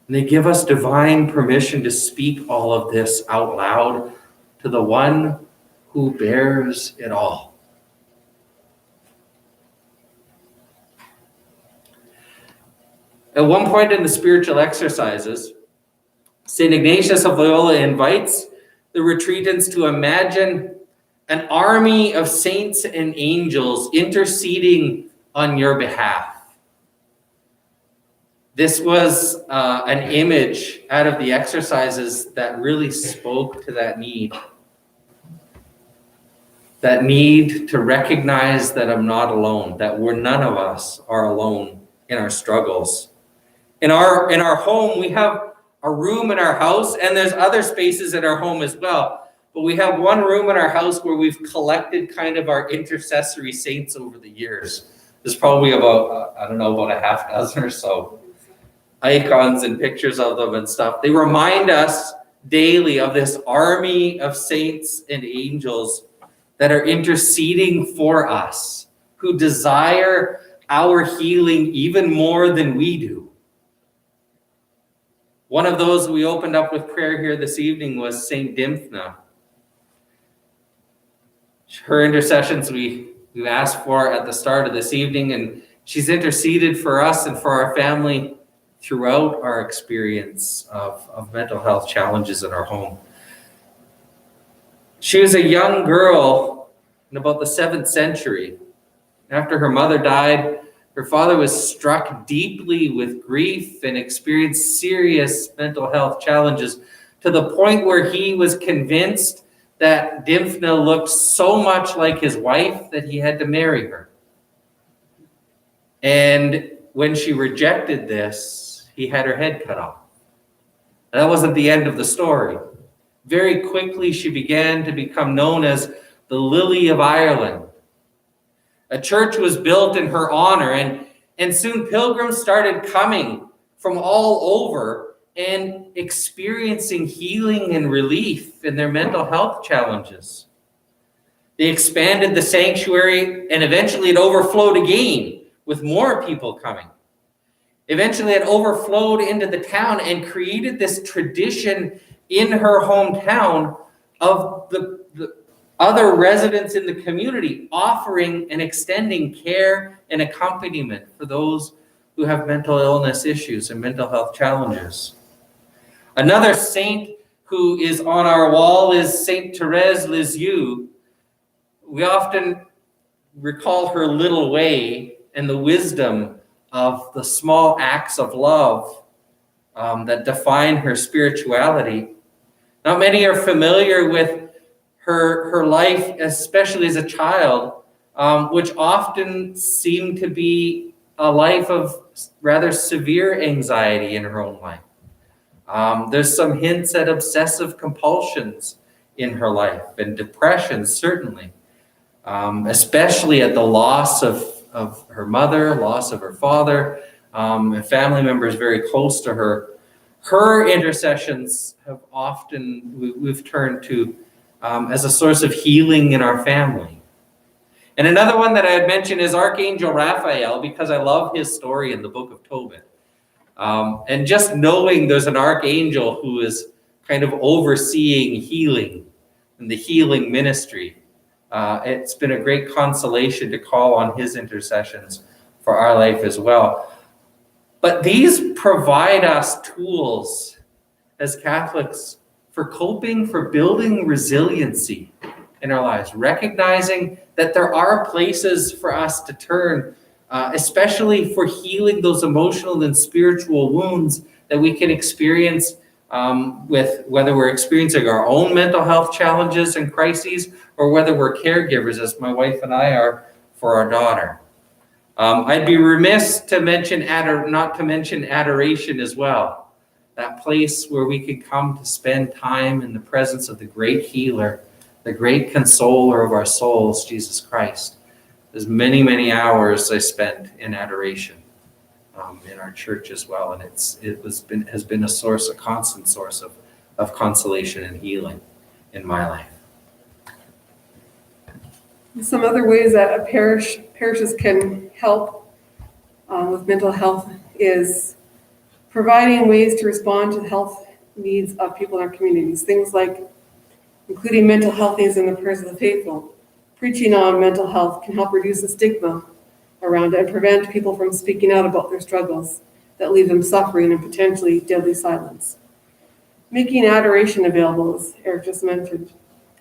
[SPEAKER 6] And they give us divine permission to speak all of this out loud to the one who bears it all. At one point in the spiritual exercises, St. Ignatius of Loyola invites the retreatants to imagine an army of saints and angels interceding on your behalf. This was an image out of the exercises that really spoke to that need. That need to recognize that I'm not alone, that none of us are alone in our struggles. In our home, we have a room in our house, and there's other spaces in our home as well. But we have one room in our house where we've collected kind of our intercessory saints over the years. There's probably about a half dozen or so icons and pictures of them and stuff. They remind us daily of this army of saints and angels that are interceding for us, who desire our healing even more than we do. One of those we opened up with prayer here this evening was St. Dymphna. Her intercessions we asked for at the start of this evening, and she's interceded for us and for our family throughout our experience of mental health challenges in our home. She was a young girl in about the 7th century. After her mother died, her father was struck deeply with grief and experienced serious mental health challenges to the point where he was convinced that Dymphna looked so much like his wife that he had to marry her. And when she rejected this, he had her head cut off. And that wasn't the end of the story. Very quickly, she began to become known as the Lily of Ireland. A church was built in her honor, and soon pilgrims started coming from all over and experiencing healing and relief in their mental health challenges. They expanded the sanctuary, and eventually it overflowed again with more people coming. Eventually it overflowed into the town and created this tradition in her hometown of the other residents in the community offering and extending care and accompaniment for those who have mental illness issues and mental health challenges. Another saint who is on our wall is Saint Therese Lisieux. We often recall her little way and the wisdom of the small acts of love that define her spirituality. Not many are familiar with her life, especially as a child, which often seemed to be a life of rather severe anxiety in her own life. There's some hints at obsessive compulsions in her life, and depression certainly, especially at the loss of her mother, loss of her father, and family members very close to her. Her intercessions have often, we've turned to as a source of healing in our family. And another one that I had mentioned is Archangel Raphael, because I love his story in the book of Tobit. And just knowing there's an archangel who is kind of overseeing healing and the healing ministry, it's been a great consolation to call on his intercessions for our life as well. But these provide us tools as Catholics for coping, for building resiliency in our lives, recognizing that there are places for us to turn, especially for healing those emotional and spiritual wounds that we can experience with whether we're experiencing our own mental health challenges and crises, or whether we're caregivers, as my wife and I are, for our daughter. I'd be remiss to mention not to mention adoration as well. That place where we can come to spend time in the presence of the great healer, the great consoler of our souls, Jesus Christ. There's many, many hours I spent in adoration in our church as well, and it has been a constant source of consolation and healing in my life.
[SPEAKER 7] Some other ways that parishes can help with mental health is providing ways to respond to the health needs of people in our communities. Things like including mental health needs in the prayers of the faithful. Preaching on mental health can help reduce the stigma around it and prevent people from speaking out about their struggles that leave them suffering and potentially deadly silence. Making adoration available, as Eric just mentioned,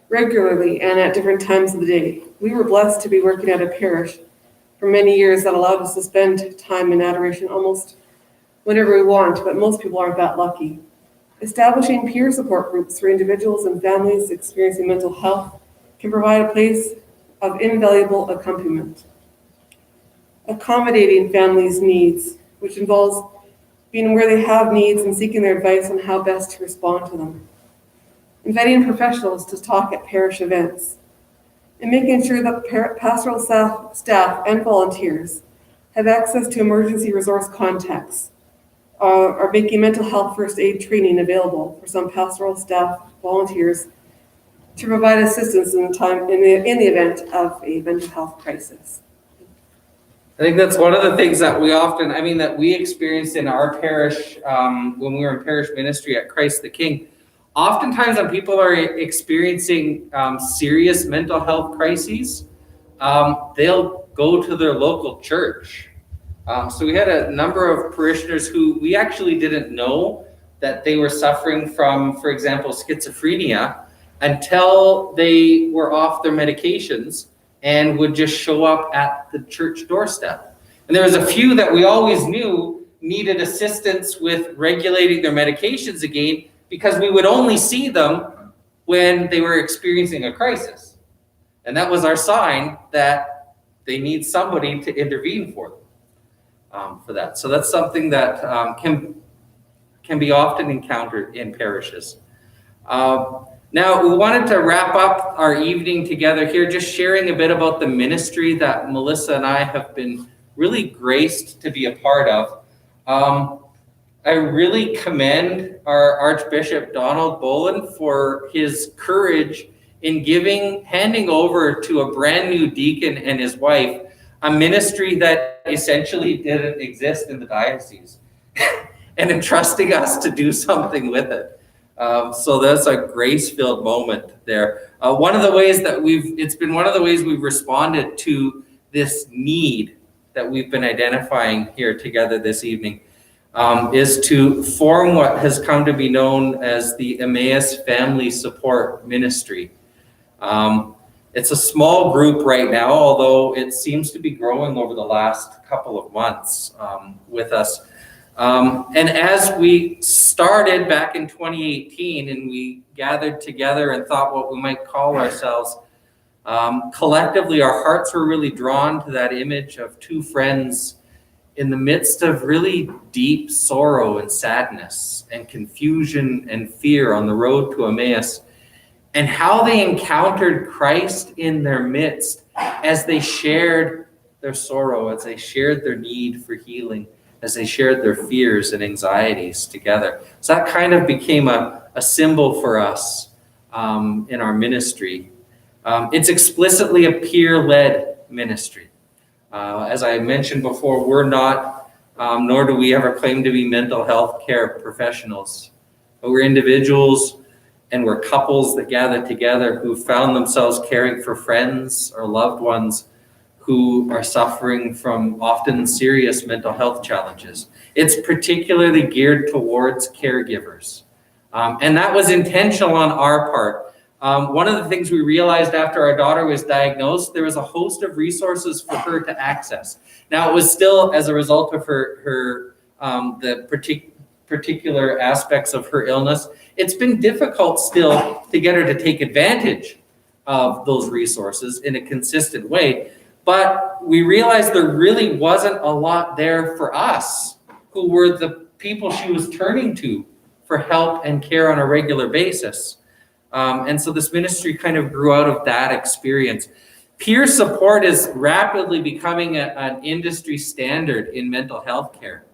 [SPEAKER 7] regularly and at different times of the day. We were blessed to be working at a parish for many years that allowed us to spend time in adoration almost whenever we want, but most people aren't that lucky. Establishing peer support groups for individuals and families experiencing mental health can provide a place of invaluable accompaniment. Accommodating families' needs, which involves being where they have needs and seeking their advice on how best to respond to them. Inviting professionals to talk at parish events, and making sure that pastoral staff and volunteers have access to emergency resource contacts, are making mental health first aid training available for some pastoral staff volunteers to provide assistance in the event of a mental health crisis.
[SPEAKER 6] I think that's one of the things that we experienced in our parish when we were in parish ministry at Christ the King. Oftentimes when people are experiencing serious mental health crises, they'll go to their local church. So we had a number of parishioners who we actually didn't know that they were suffering from, for example, schizophrenia until they were off their medications and would just show up at the church doorstep. And there was a few that we always knew needed assistance with regulating their medications again, because we would only see them when they were experiencing a crisis. And that was our sign that they need somebody to intervene for them for that. So that's something that can be often encountered in parishes. Now, we wanted to wrap up our evening together here, just sharing a bit about the ministry that Melissa and I have been really graced to be a part of. I really commend our Archbishop Donald Bolin for his courage in handing over to a brand new deacon and his wife a ministry that essentially didn't exist in the diocese and entrusting us to do something with it. So that's a grace-filled moment there. One of the ways that it's been one of the ways we've responded to this need that we've been identifying here together this evening is to form what has come to be known as the Emmaus Family Support Ministry. It's a small group right now, although it seems to be growing over the last couple of months with us. And as we started back in 2018 and we gathered together and thought what we might call ourselves, collectively our hearts were really drawn to that image of two friends in the midst of really deep sorrow and sadness and confusion and fear on the road to Emmaus, and how they encountered Christ in their midst as they shared their sorrow, as they shared their need for healing, as they shared their fears and anxieties together. So that kind of became a symbol for us in our ministry. It's explicitly a peer-led ministry. As I mentioned before, we're not, nor do we ever claim to be mental health care professionals, but we're individuals and we're couples that gather together who found themselves caring for friends or loved ones who are suffering from often serious mental health challenges. It's particularly geared towards caregivers. And that was intentional on our part. One of the things we realized after our daughter was diagnosed, there was a host of resources for her to access. Now, it was still as a result of the particular aspects of her illness, it's been difficult still to get her to take advantage of those resources in a consistent way. But we realized there really wasn't a lot there for us, who were the people she was turning to for help and care on a regular basis. And so this ministry kind of grew out of that experience. Peer support is rapidly becoming an industry standard in mental health care.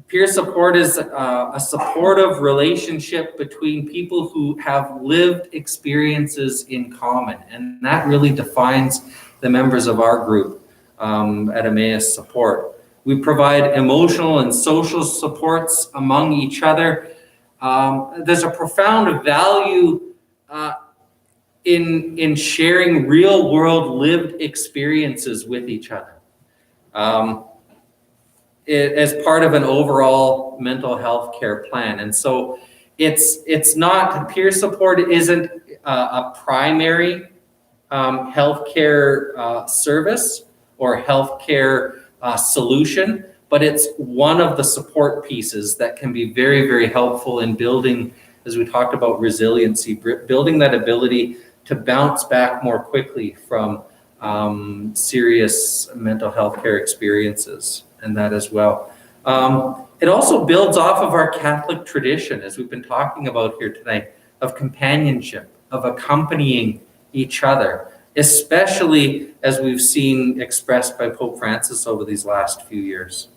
[SPEAKER 6] Peer support is a supportive relationship between people who have lived experiences in common, and that really defines the members of our group at Emmaus Support. We provide emotional and social supports among each other. There's a profound value in sharing real-world lived experiences with each other. As part of an overall mental health care plan. And so it's not, peer support isn't a primary healthcare service or healthcare solution, but it's one of the support pieces that can be very, very helpful in building, as we talked about, resiliency, building that ability to bounce back more quickly from serious mental health care experiences. And that as well. It also builds off of our Catholic tradition, as we've been talking about here tonight, of companionship, of accompanying each other, especially as we've seen expressed by Pope Francis over these last few years.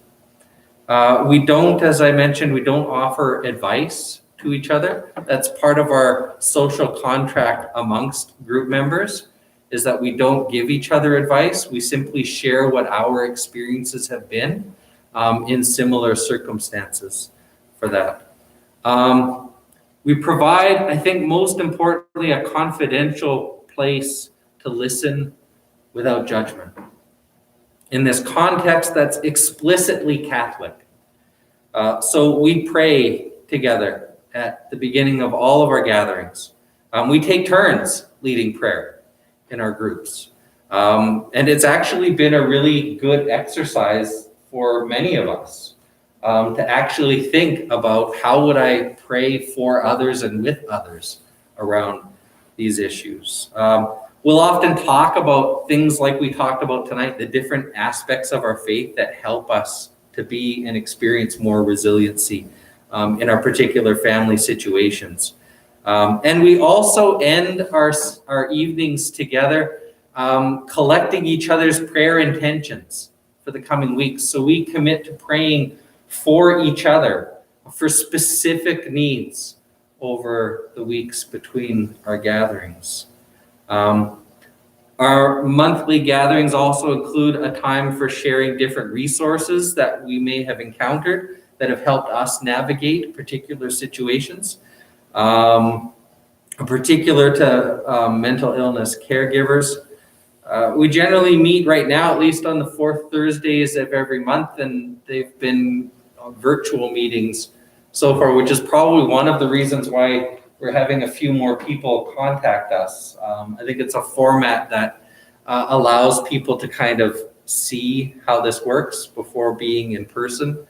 [SPEAKER 6] We don't, as I mentioned, we don't offer advice to each other. That's part of our social contract amongst group members, is that we don't give each other advice. We simply share what our experiences have been in similar circumstances for that. We provide, I think most importantly, a confidential place to listen without judgment. In this context that's explicitly Catholic. So we pray together at the beginning of all of our gatherings. We take turns leading prayer in our groups. And it's actually been a really good exercise for many of us to actually think about, how would I pray pray for others and with others around these issues. We'll often talk about things like we talked about tonight, the different aspects of our faith that help us to be and experience more resiliency in our particular family situations. And we also end our evenings together collecting each other's prayer intentions for the coming weeks. So we commit to praying for each other for specific needs over the weeks between our gatherings. Our monthly gatherings also include a time for sharing different resources that we may have encountered that have helped us navigate particular situations. Particular to mental illness caregivers. We generally meet right now, at least on the fourth Thursdays of every month, and they've been virtual meetings so far, which is probably one of the reasons why we're having a few more people contact us. I think it's a format that allows people to kind of see how this works before being in person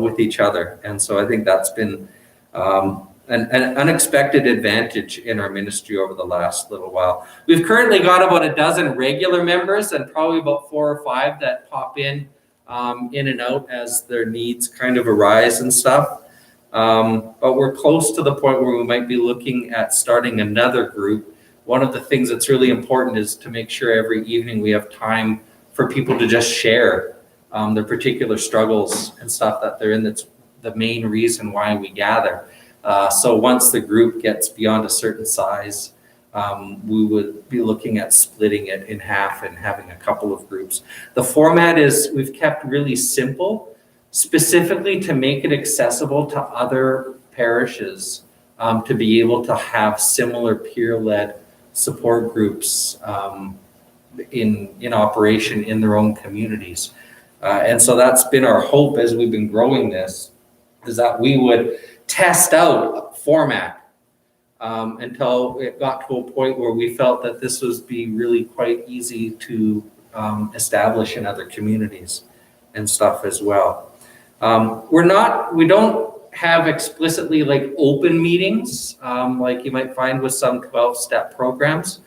[SPEAKER 6] with each other. And so I think that's been an unexpected advantage in our ministry over the last little while. We've currently got about a dozen regular members and probably about 4 or 5 that pop in and out as their needs kind of arise and stuff. But we're close to the point where we might be looking at starting another group. One of the things that's really important is to make sure every evening we have time for people to just share their particular struggles and stuff that they're in. That's the main reason why we gather. So once the group gets beyond a certain size, we would be looking at splitting it in half and having a couple of groups. The format is we've kept really simple, specifically to make it accessible to other parishes, to be able to have similar peer-led support groups in operation in their own communities. And so that's been our hope as we've been growing this, is that we would test out a format until it got to a point where we felt that this was be really quite easy to establish in other communities and stuff as well. We don't have explicitly like open meetings like you might find with some 12-step programs.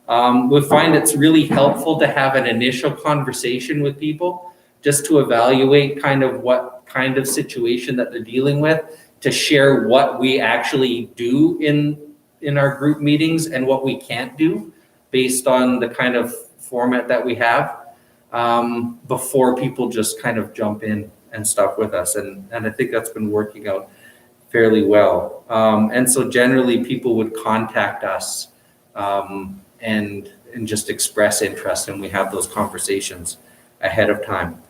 [SPEAKER 6] We find it's really helpful to have an initial conversation with people just to evaluate kind of what kind of situation that they're dealing with, to share what we actually do in our group meetings and what we can't do based on the kind of format that we have, before people just kind of jump in and stuff with us. And I think that's been working out fairly well. And so generally people would contact us and just express interest, and we have those conversations ahead of time.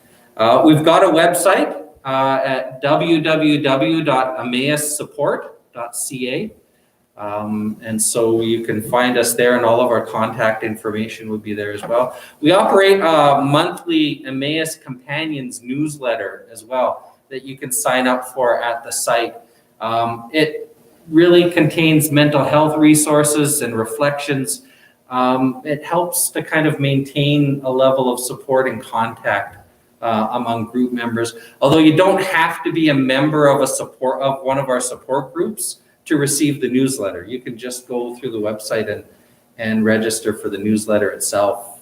[SPEAKER 6] We've got a website at www.emmaussupport.ca. And so you can find us there, and all of our contact information would be there as well. We operate a monthly Emmaus Companions newsletter as well that you can sign up for at the site. It really contains mental health resources and reflections. It helps to kind of maintain a level of support and contact among group members. Although you don't have to be a member of one of our support groups to receive the newsletter. You can just go through the website and register for the newsletter itself,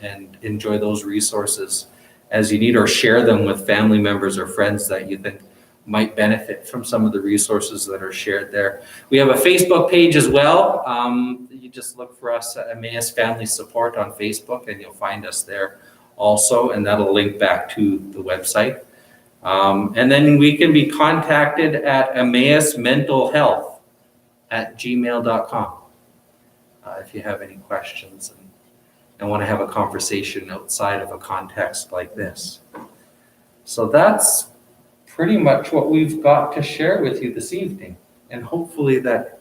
[SPEAKER 6] and enjoy those resources as you need, or share them with family members or friends that you think might benefit from some of the resources that are shared there. We have a Facebook page as well. You just look for us at Emmaus Family Support on Facebook, and you'll find us there also, and that'll link back to the website. And then we can be contacted at emmausmentalhealth@gmail.com if you have any questions and want to have a conversation outside of a context like this. So that's pretty much what we've got to share with you this evening, and hopefully that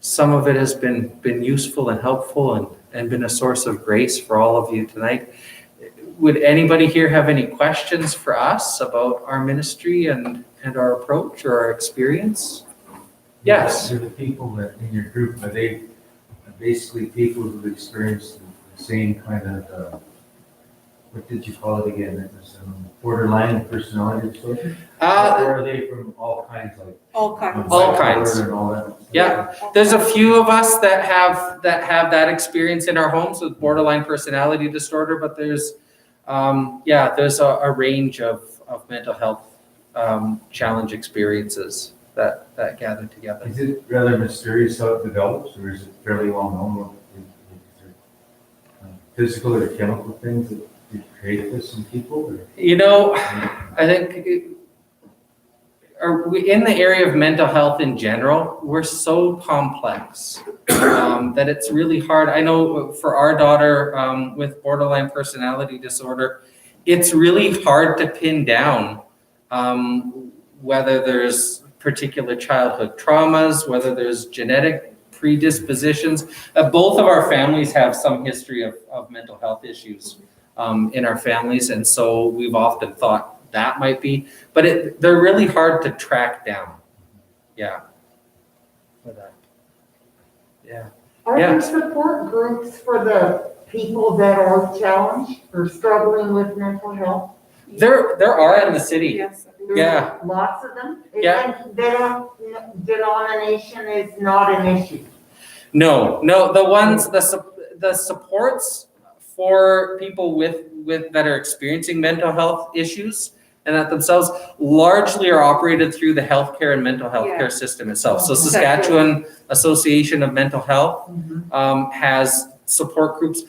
[SPEAKER 6] some of it has been useful and helpful and been a source of grace for all of you tonight. Would anybody here have any questions for us about our ministry and our approach or our experience? Yes.
[SPEAKER 2] Are the people that in your group, are they basically people who've experienced the same kind of what did you call it again? It was borderline personality disorder?
[SPEAKER 6] Uh,
[SPEAKER 2] Or are they from all kinds, like?
[SPEAKER 7] All kinds.
[SPEAKER 6] All kinds.
[SPEAKER 2] And all that?
[SPEAKER 6] Yeah. There's a few of us that have that experience in our homes with borderline personality disorder, but there's there's a range of mental health challenge experiences that gather together.
[SPEAKER 2] Is it rather mysterious how it develops, or is it fairly well known? What is there physical or chemical things that create this in people? Or?
[SPEAKER 6] You know, I think in the area of mental health in general, we're so complex that it's really hard. I know for our daughter with borderline personality disorder, it's really hard to pin down whether there's particular childhood traumas, whether there's genetic predispositions. Both of our families have some history of mental health issues in our families, and so we've often thought that might be, but they're really hard to track down. Yeah. Yeah.
[SPEAKER 8] Are
[SPEAKER 6] Yeah.
[SPEAKER 8] there support groups for the people that are challenged or struggling with mental health?
[SPEAKER 6] There are in the city.
[SPEAKER 7] Yes.
[SPEAKER 8] There's
[SPEAKER 6] Yeah.
[SPEAKER 8] Lots of them?
[SPEAKER 6] Yeah.
[SPEAKER 8] And denomination is not an issue?
[SPEAKER 6] No, the supports for people with that are experiencing mental health issues and that themselves largely are operated through the healthcare and mental health care system itself. So Saskatchewan Association of Mental Health has support groups.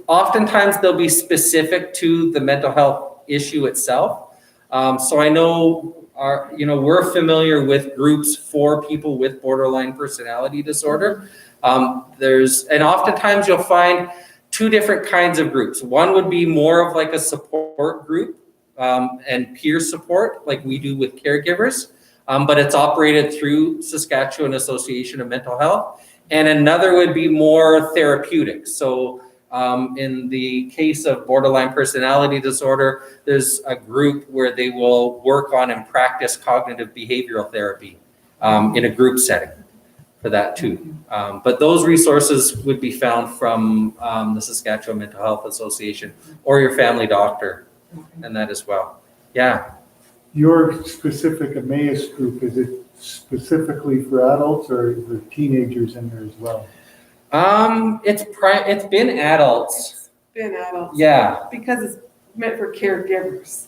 [SPEAKER 6] Oftentimes they'll be specific to the mental health issue itself. So I know we're familiar with groups for people with borderline personality disorder. And oftentimes you'll find two different kinds of groups. One would be more of like a support group and peer support, like we do with caregivers, but it's operated through Saskatchewan Association of Mental Health. And another would be more therapeutic. So in the case of borderline personality disorder, there's a group where they will work on and practice cognitive behavioral therapy in a group setting for that too. But those resources would be found from the Saskatchewan Mental Health Association or your family doctor and that as well. Yeah.
[SPEAKER 4] Your specific Emmaus group, is it specifically for adults or is there teenagers in there as well?
[SPEAKER 6] It's been adults.
[SPEAKER 7] Been adults.
[SPEAKER 6] Yeah.
[SPEAKER 7] Because it's meant for caregivers.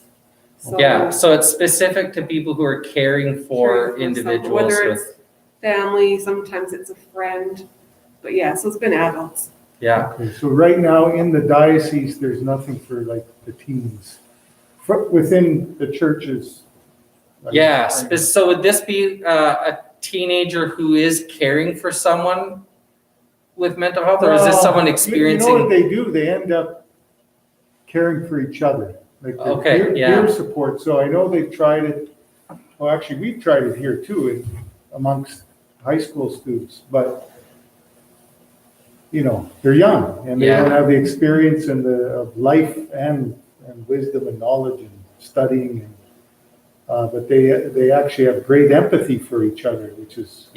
[SPEAKER 7] So
[SPEAKER 6] Yeah. So it's specific to people who are caring for individuals
[SPEAKER 7] whether
[SPEAKER 6] with.
[SPEAKER 7] it's family, sometimes it's a friend, but yeah, so it's been adults.
[SPEAKER 6] Yeah.
[SPEAKER 4] Okay, so right now in the diocese, there's nothing for like the teens within the churches. Like,
[SPEAKER 6] Yeah. So would this be a teenager who is caring for someone with mental health, or is this someone experiencing?
[SPEAKER 4] You know what they do? They end up caring for each other. Like peer support. So I know they've tried it. Well, actually, we've tried it here too, amongst high school students. But they're young and they don't have the experience and of life and wisdom and knowledge and studying. But they actually have great empathy for each other, which is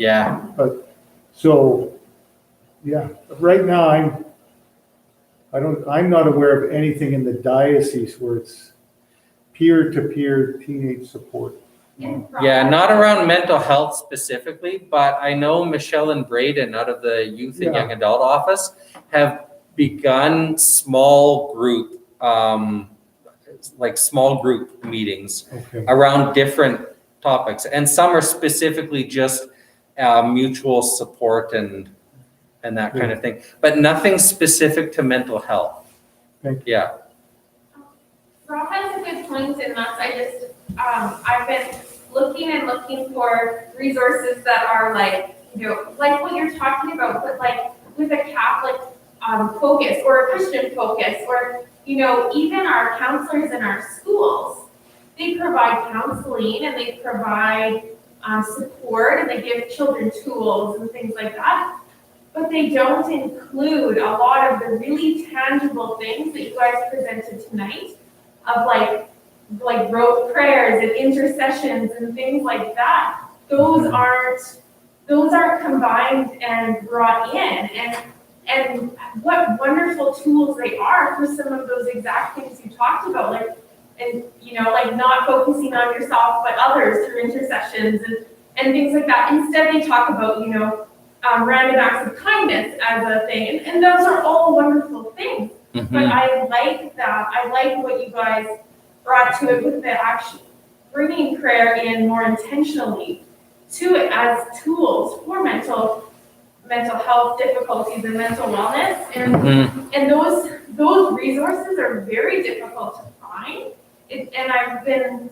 [SPEAKER 4] right now I'm not aware of anything in the diocese where it's peer-to-peer teenage support.
[SPEAKER 6] Yeah, not around mental health specifically, but I know Michelle and Braden out of the Youth and Young Adult Office have begun small group meetings around different topics, and some are specifically just mutual support and that kind of thing, but nothing specific to mental health.
[SPEAKER 4] Thank
[SPEAKER 6] you. Yeah.
[SPEAKER 9] Rob has a good point in that. I've been looking for resources that are like what you're talking about, but like with a Catholic focus or a Christian focus, or even our counselors in our schools, they provide counseling and they provide support and they give children tools and things like that. But they don't include a lot of the really tangible things that you guys presented tonight, of like rote prayers and intercessions and things like that. Those aren't combined and brought in. And what wonderful tools they are for some of those exact things you talked about, like, and like not focusing on yourself but others through intercessions and things like that. Instead, they talk about random acts of kindness as a thing, and those are all wonderful things.
[SPEAKER 6] Mhm.
[SPEAKER 9] But I like that. I like what you guys brought to it with the action, bringing prayer in more intentionally to it as tools for mental health difficulties and mental wellness. And those resources are very difficult to find. And I've been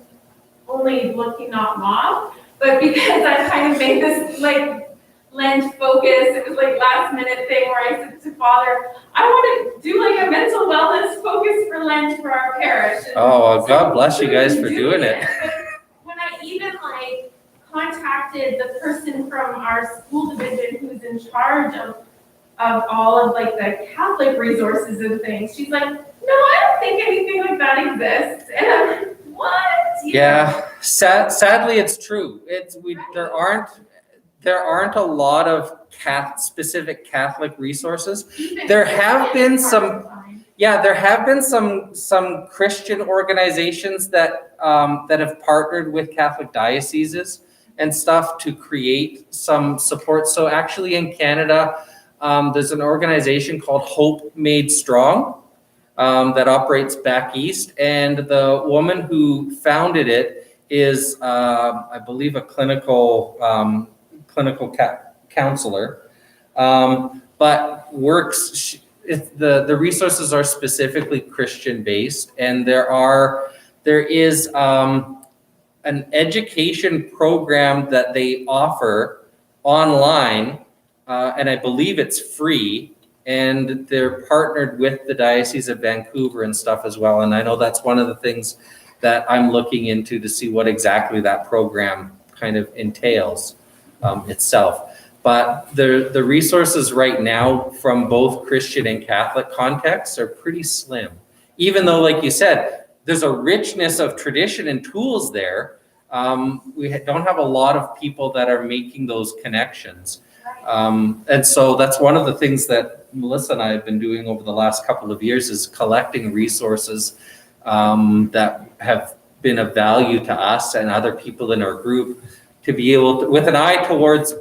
[SPEAKER 9] only looking, not mom, but because I kind of made this like Lent focus, it was like last minute thing where I said to Father, I want to do like a mental wellness focus for Lent for our parish. And
[SPEAKER 6] Oh, God
[SPEAKER 9] so
[SPEAKER 6] bless you guys
[SPEAKER 9] we're
[SPEAKER 6] for doing it.
[SPEAKER 9] But when I even like contacted the person from our school division who's in charge of all of like the Catholic resources and things, she's like, no, I don't think anything like that exists. And I'm like, what?
[SPEAKER 6] Yeah, sadly, it's true. There aren't a lot of specific Catholic resources. There have been some. Yeah, there have been some Christian organizations that have partnered with Catholic dioceses and stuff to create some support. So actually, in Canada, there's an organization called Hope Made Strong that operates back east, and the woman who founded it is, I believe, a clinical counselor, but works. The resources are specifically Christian based, and there is an education program that they offer online, and I believe it's free. And they're partnered with the Diocese of Vancouver and stuff as well. And I know that's one of the things that I'm looking into to see what exactly that program kind of entails itself. But the resources right now from both Christian and Catholic contexts are pretty slim. Even though, like you said, there's a richness of tradition and tools there, we don't have a lot of people that are making those connections. And so that's one of the things that Melissa and I have been doing over the last couple of years is collecting resources that have been of value to us and other people in our group to be able to, with an eye towards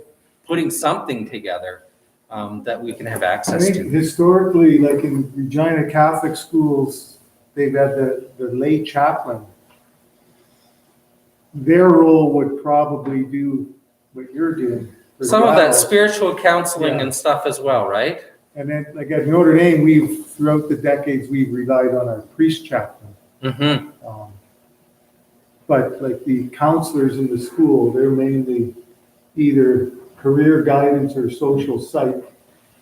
[SPEAKER 6] putting something together that we can have
[SPEAKER 4] I
[SPEAKER 6] access
[SPEAKER 4] think
[SPEAKER 6] to.
[SPEAKER 4] historically, like in Regina Catholic schools, they've had the lay chaplain. Their role would probably do what you're doing. for
[SPEAKER 6] Some
[SPEAKER 4] the
[SPEAKER 6] of that
[SPEAKER 4] adults.
[SPEAKER 6] spiritual counseling
[SPEAKER 4] Yeah.
[SPEAKER 6] and stuff as well, right?
[SPEAKER 4] And then, like at Notre Dame, throughout the decades, we've relied on our priest chaplain.
[SPEAKER 6] Mm-hmm.
[SPEAKER 4] But like the counselors in the school, they're mainly either career guidance or social psych.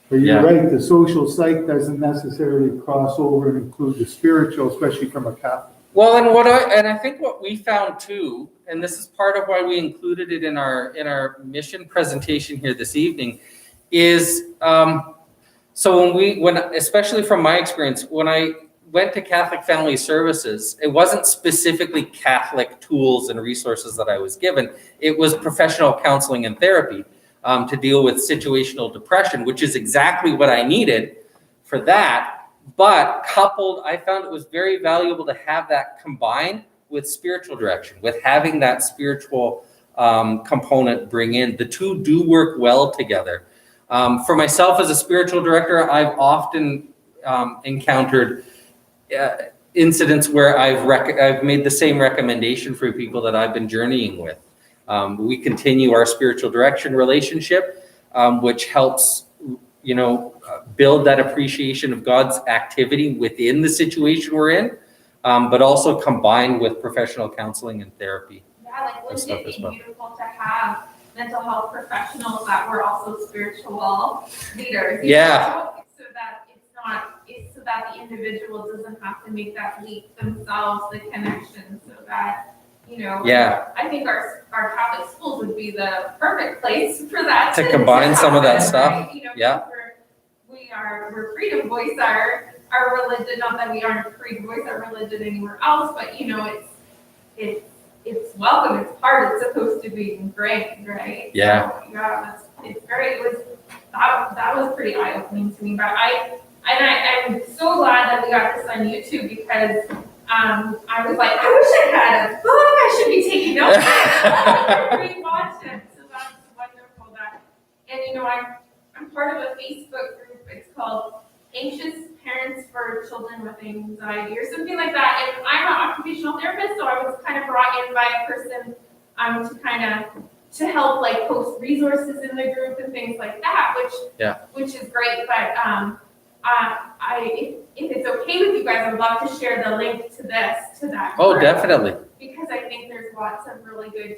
[SPEAKER 4] But you're
[SPEAKER 6] Yeah.
[SPEAKER 4] right, the social psych doesn't necessarily cross over and include the spiritual, especially from a Catholic.
[SPEAKER 6] Well, and I think what we found too, and this is part of why we included it in our mission presentation here this evening, is so when especially from my experience, when I went to Catholic Family Services, it wasn't specifically Catholic tools and resources that I was given. It was professional counseling and therapy to deal with situational depression, which is exactly what I needed for that. But coupled, I found it was very valuable to have that combined with spiritual direction, with having that spiritual component bring in. The two do work well together. For myself as a spiritual director, I've often encountered incidents where I've made the same recommendation for people that I've been journeying with. We continue our spiritual direction relationship, which helps, build that appreciation of God's activity within the situation we're in, but also combined with professional counseling and therapy.
[SPEAKER 9] Yeah, like wouldn't
[SPEAKER 6] stuff
[SPEAKER 9] it
[SPEAKER 6] as
[SPEAKER 9] be
[SPEAKER 6] well.
[SPEAKER 9] beautiful to have mental health professionals that were also spiritual leaders?
[SPEAKER 6] Yeah.
[SPEAKER 9] So that the individual doesn't have to make that leap themselves, the connection, so that,
[SPEAKER 6] Yeah.
[SPEAKER 9] I think our Catholic schools would be the perfect place for that.
[SPEAKER 6] To combine some of that
[SPEAKER 9] happen,
[SPEAKER 6] stuff.
[SPEAKER 9] right?
[SPEAKER 6] Yeah.
[SPEAKER 9] We're free to voice our religion, not that we aren't free to voice our religion anywhere else, but it's welcome, it's part, it's supposed to be ingrained, right?
[SPEAKER 6] Yeah.
[SPEAKER 9] So, yeah, it was that was pretty eye-opening to me. But I'm so glad that we got this on YouTube because I was like, I wish I had a book. I should be taking notes. Rewatch it. So that's wonderful. I'm part of a Facebook group. It's called Anxious Parents for Children with Anxiety or something like that. And I'm an occupational therapist, so I was kind of brought in by a person to help like post resources in the group and things like that, which is great. But if it's okay with you guys, I'd love to share the link to that.
[SPEAKER 6] Oh,
[SPEAKER 9] group,
[SPEAKER 6] definitely.
[SPEAKER 9] because I think there's lots of really good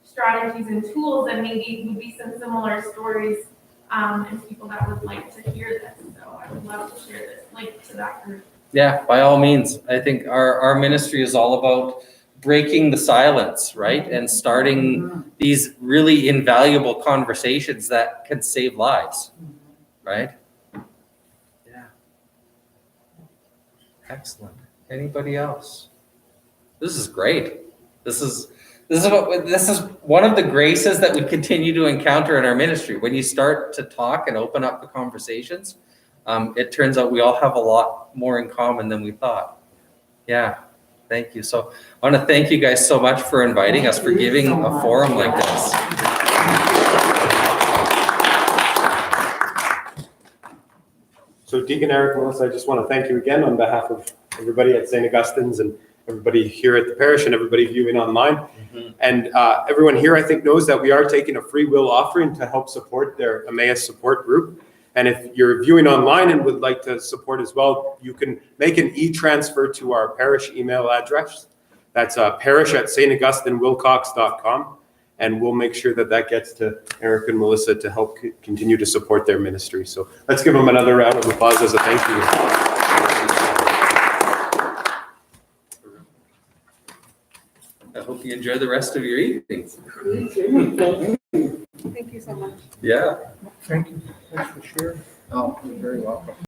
[SPEAKER 9] strategies and tools, and maybe would be some similar stories and people that would like to hear this. So I would love to share this link to that group.
[SPEAKER 6] Yeah, by all means. I think our ministry is all about breaking the silence, right? And starting these really invaluable conversations that can save lives, right? Yeah. Excellent. Anybody else? This is great. This is one of the graces that we continue to encounter in our ministry. When you start to talk and open up the conversations, it turns out we all have a lot more in common than we thought. Yeah. Thank you. So I want to thank you guys so much for inviting us, for giving a forum like this.
[SPEAKER 5] So Deacon Eric, Melissa, I just want to thank you again on behalf of everybody at St. Augustine's and everybody here at the parish and everybody viewing online. Mm-hmm. And everyone here, I think, knows that we are taking a free will offering to help support their Emmaus support group. And if you're viewing online and would like to support as well, you can make an e-transfer to our parish email address. That's parish@staugustinewilcox.com. And we'll make sure that gets to Eric and Melissa to help continue to support their ministry. So let's give them another round of applause as a thank you.
[SPEAKER 6] I hope you enjoy the rest of your evenings.
[SPEAKER 7] Thank you so much.
[SPEAKER 6] Yeah.
[SPEAKER 4] Thank you. Thanks for sharing.
[SPEAKER 6] Oh, you're very welcome.